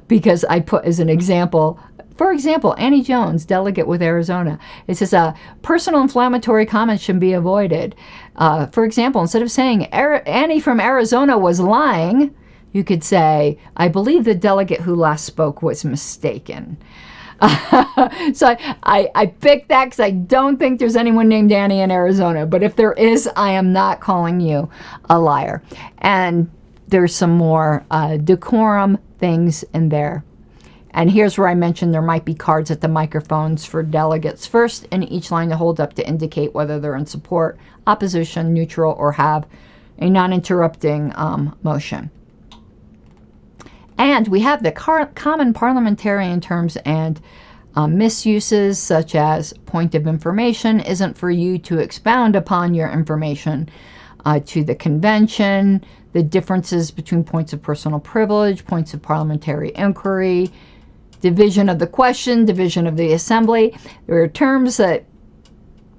Because I put as an example, for example, Annie Jones, delegate with Arizona. It says, personal inflammatory comments should be avoided. For example, instead of saying Annie from Arizona was lying, you could say, I believe the delegate who last spoke was mistaken. So I picked that because I don't think there's anyone named Annie in Arizona. But if there is, I am not calling you a liar. And there's some more decorum things in there. And here's where I mentioned there might be cards at the microphones for delegates first in each line to hold up to indicate whether they're in support, opposition, neutral, or have a non-interrupting motion. And we have the common parliamentarian terms and Misuses such as point of information isn't for you to expound upon your information to the convention. The differences between points of personal privilege, points of parliamentary inquiry, division of the question, division of the assembly. There are terms that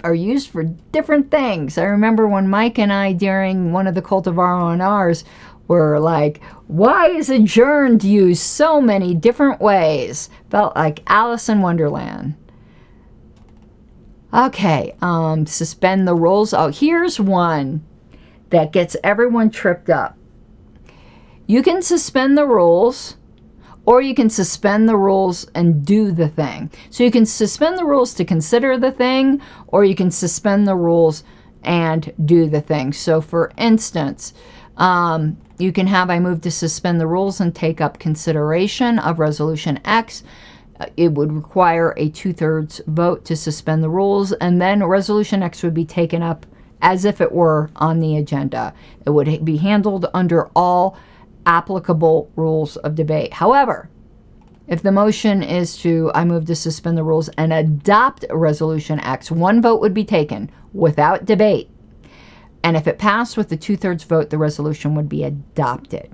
are used for different things. I remember when Mike and I, during one of the Cult of R&Rs, were like, why is adjourned used so many different ways? Felt like Alice in Wonderland. Okay, suspend the rules. Oh, here's one that gets everyone tripped up. You can suspend the rules, or you can suspend the rules and do the thing. So you can suspend the rules to consider the thing, or you can suspend the rules and do the thing. So for instance, you can have, I move to suspend the rules and take up consideration of Resolution X. It would require a 2/3 vote to suspend the rules, and then Resolution X would be taken up as if it were on the agenda. It would be handled under all applicable rules of debate. However, if the motion is to, I move to suspend the rules and adopt Resolution X, one vote would be taken without debate. And if it passed with the 2/3 vote, the resolution would be adopted.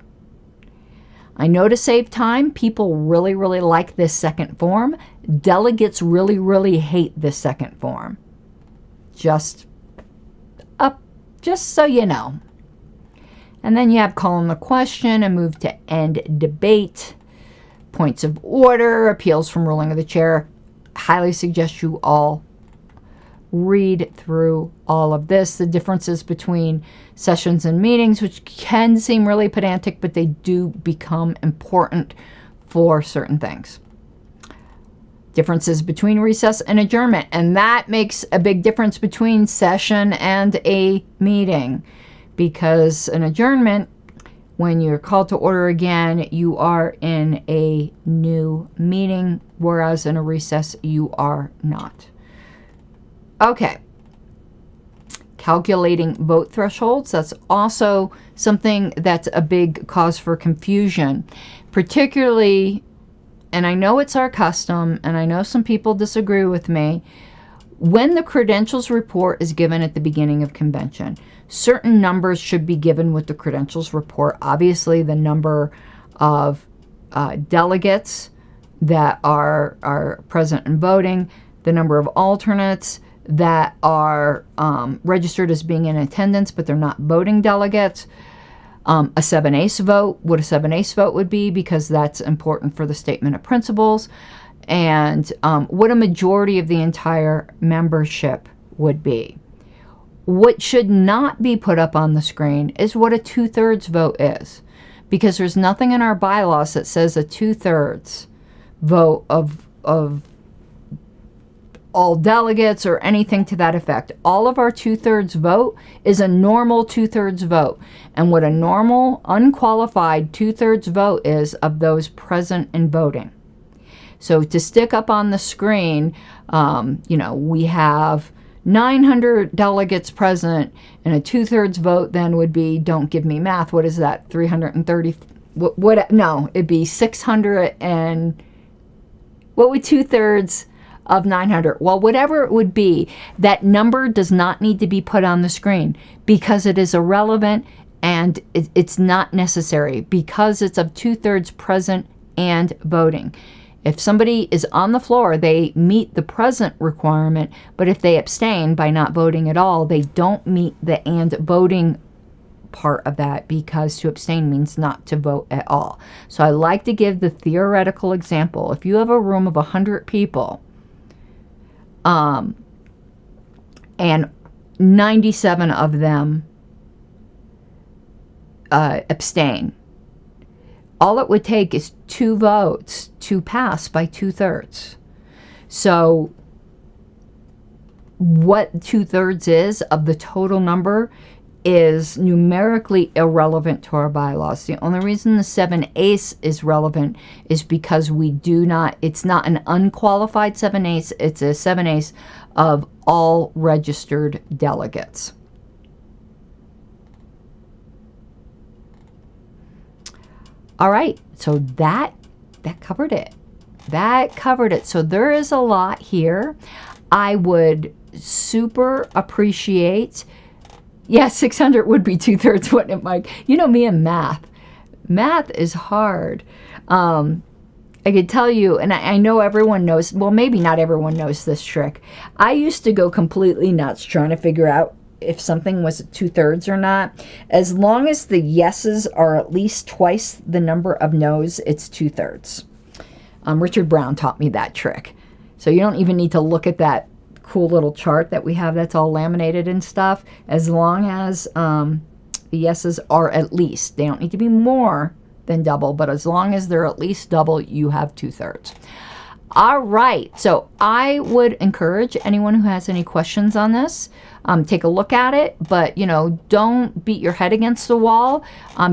I know to save time, people really, really like this second form. Delegates really, really hate this second form. Just so you know. And then you have call on the question and move to end debate. Points of order, appeals from ruling of the chair. Highly suggest you all read through all of this. The differences between sessions and meetings, which can seem really pedantic, but they do become important for certain things. Differences between recess and adjournment, and that makes a big difference between session and a meeting, because an adjournment, when you're called to order again, you are in a new meeting, whereas in a recess, you are not. Okay. Calculating vote thresholds. That's also something that's a big cause for confusion, particularly, and I know it's our custom, and I know some people disagree with me, when the credentials report is given at the beginning of convention. Certain numbers should be given with the credentials report. Obviously, the number of delegates that are present and voting, the number of alternates that are registered as being in attendance, but they're not voting delegates. A 7/8 vote, what a 7/8 vote would be, because that's important for the statement of principles, and what a majority of the entire membership would be. What should not be put up on the screen is what a 2/3 vote is, because there's nothing in our bylaws that says a 2/3 vote of all delegates or anything to that effect. All of our 2/3 vote is a normal 2/3 vote. And what a normal, unqualified 2/3 vote is of those present and voting. So to stick up on the screen, we have 900 delegates present, and a 2/3 vote then would be, don't give me math, what is that, 330, no, it'd be 600 and, what would 2/3 of 900? Well, whatever it would be, that number does not need to be put on the screen, because it is irrelevant and it's not necessary, because it's of 2/3 present and voting. If somebody is on the floor, they meet the present requirement, but if they abstain by not voting at all, they don't meet the and voting part of that, because to abstain means not to vote at all. So I like to give the theoretical example. If you have a room of 100 people, and 97 of them abstain, all it would take is 2 votes to pass by 2/3. So what 2/3 is of the total number is numerically irrelevant to our bylaws. The only reason the 7/8 is relevant is because it's not an unqualified 7/8, it's a 7/8 of all registered delegates. All right, so that covered it. that covered it. So there is a lot here. I would super appreciate, yeah, 600 would be 2/3, wouldn't it, Mike? You know me and math. Math is hard. I could tell you, and I know everyone knows, well, maybe not everyone knows this trick. I used to go completely nuts trying to figure out if something was 2/3 or not. As long as the yeses are at least twice the number of no's, it's 2/3. Richard Brown taught me that trick. So you don't even need to look at that cool little chart that we have that's all laminated and stuff. As long as the yeses are at least, they don't need to be more than double, but as long as they're at least double, you have 2/3. All right, so I would encourage anyone who has any questions on this, take a look at it, but don't beat your head against the wall.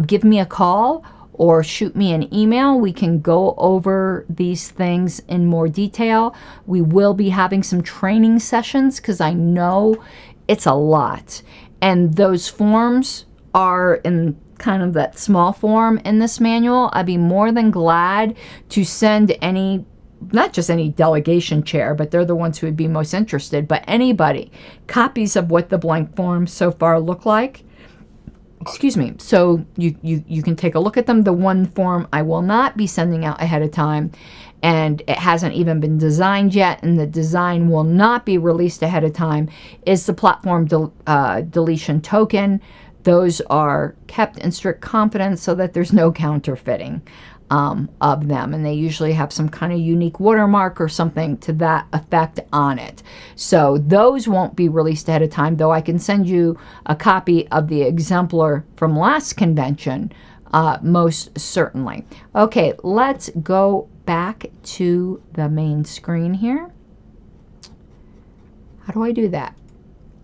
Give me a call or shoot me an email. We can go over these things in more detail. We will be having some training sessions because I know it's a lot, and those forms are in kind of that small form in this manual. I'd be more than glad to send any, not just any delegation chair, but they're the ones who would be most interested, but anybody, copies of what the blank forms so far look like. Excuse me. So you can take a look at them. The one form I will not be sending out ahead of time, and it hasn't even been designed yet, and the design will not be released ahead of time, is the platform deletion token. Those are kept in strict confidence so that there's no counterfeiting of them. And they usually have some kind of unique watermark or something to that effect on it. So those won't be released ahead of time, though I can send you a copy of the exemplar from last convention, most certainly. Okay, let's go back to the main screen here. How do I do that?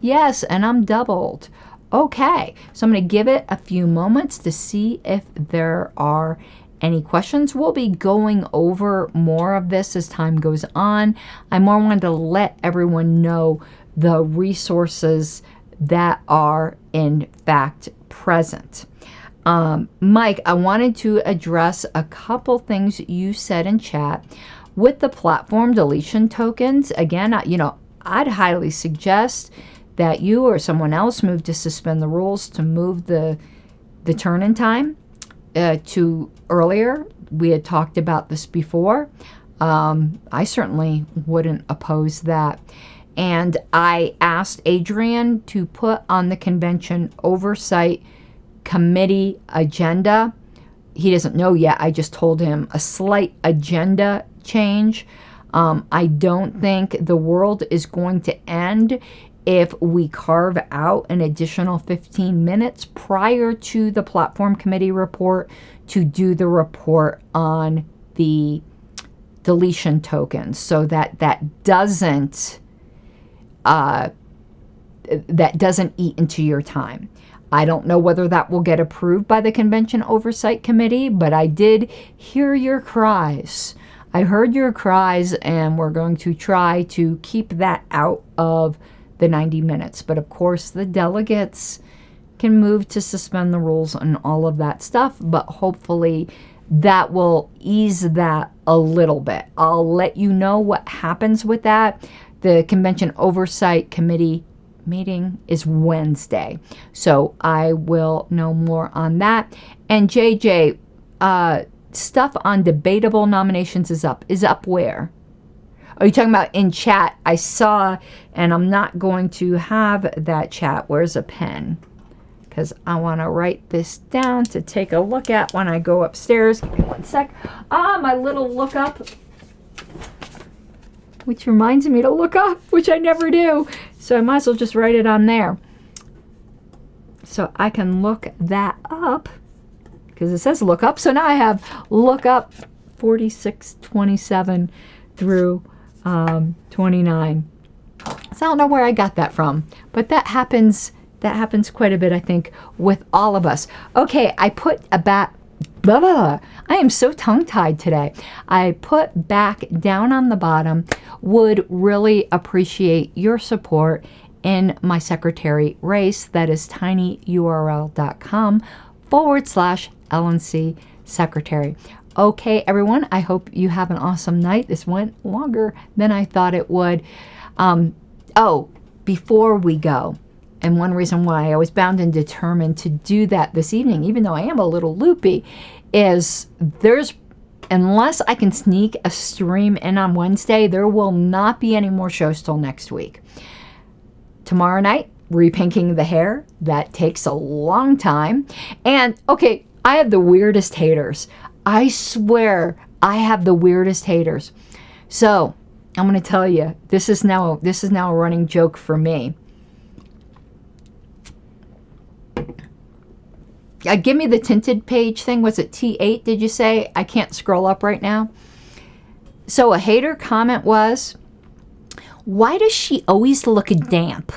Yes, and I'm doubled. Okay, so I'm going to give it a few moments to see if there are any questions. We'll be going over more of this as time goes on. I more wanted to let everyone know the resources that are in fact present. Mike, I wanted to address a couple things you said in chat with the platform deletion tokens. Again, I'd highly suggest that you or someone else move to suspend the rules to move the turn-in time to earlier. We had talked about this before. I certainly wouldn't oppose that. And I asked Adrian to put on the convention oversight committee agenda. He doesn't know yet. I just told him a slight agenda change. I don't think the world is going to end if we carve out an additional 15 minutes prior to the platform committee report to do the report on the deletion tokens, so that doesn't eat into your time. I don't know whether that will get approved by the Convention Oversight Committee, but I did hear your cries. I heard your cries, and we're going to try to keep that out of the 90 minutes. But of course, the delegates can move to suspend the rules and all of that stuff, but hopefully that will ease that a little bit. I'll let you know what happens with that. The Convention Oversight Committee meeting is Wednesday, so I will know more on that. And JJ, stuff on debatable nominations is up. Is up where? Are you talking about in chat? I saw, and I'm not going to have that chat. Where's a pen? Because I want to write this down to take a look at when I go upstairs. Give me one sec. My little lookup, which reminds me to look up, which I never do. So I might as well just write it on there, so I can look that up, because it says look up. So now I have look up 4627 through 29. So I don't know where I got that from, but that happens quite a bit, I think, with all of us. Okay, I put I am so tongue-tied today. I put back down on the bottom, would really appreciate your support in my secretary race. That is tinyurl.com/LNC secretary. Okay, everyone, I hope you have an awesome night. This went longer than I thought it would. Oh, before we go, and one reason why I was bound and determined to do that this evening, even though I am a little loopy, is unless I can sneak a stream in on Wednesday, there will not be any more shows till next week. Tomorrow night, repinking the hair. That takes a long time. And, okay, I have the weirdest haters. I swear I have the weirdest haters. So I'm going to tell you, this is now a running joke for me. Give me the tinted page thing. Was it T8, did you say? I can't scroll up right now. So a hater comment was, why does she always look damp?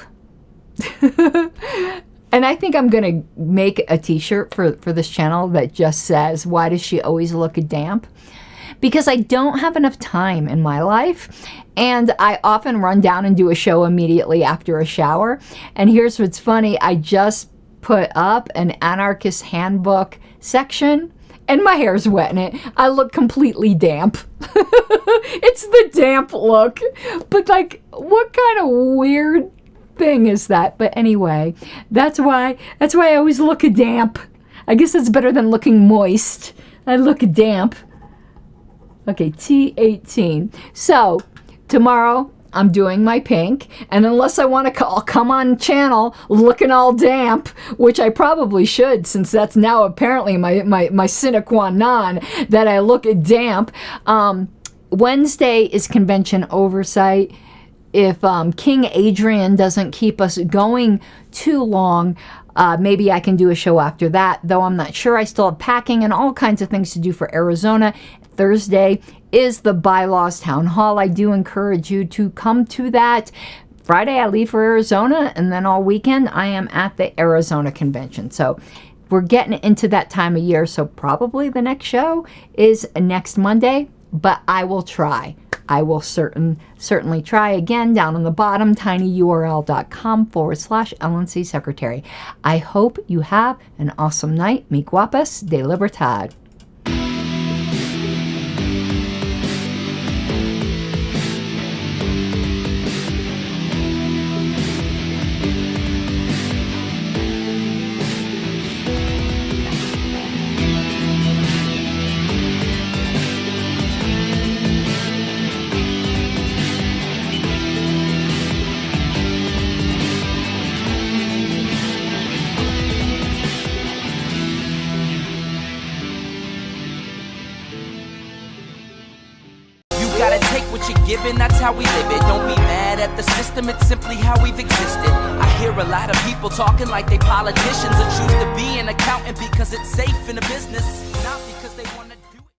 And I think I'm going to make a t-shirt for this channel that just says, why does she always look damp? Because I don't have enough time in my life, and I often run down and do a show immediately after a shower. And here's what's funny. I just put up an anarchist handbook section, and my hair's wet in it. I look completely damp. It's the damp look. But, like, what kind of weird thing is that? But anyway, that's why I always look damp. I guess it's better than looking moist. I look damp. Okay, T18. So tomorrow I'm doing my pink, and unless I want to come on channel looking all damp, which I probably should, since that's now apparently my sine qua non, that I look damp. Wednesday is convention oversight. If King Adrian doesn't keep us going too long, maybe I can do a show after that, though I'm not sure. I still have packing and all kinds of things to do for Arizona. Thursday is the bylaws town hall. I do encourage you to come to that. Friday I leave for Arizona, and then all weekend I am at the Arizona convention. So we're getting into that time of year, so probably the next show is next Monday, but I will try. I will certainly try. Again, down on the bottom, tinyurl.com/LNC Secretary. I hope you have an awesome night. Mi guapas de Libertad. Given, that's how we live it. Don't be mad at the system, it's simply how we've existed. I hear a lot of people talking like they politicians and choose to be an accountant because it's safe in a business, not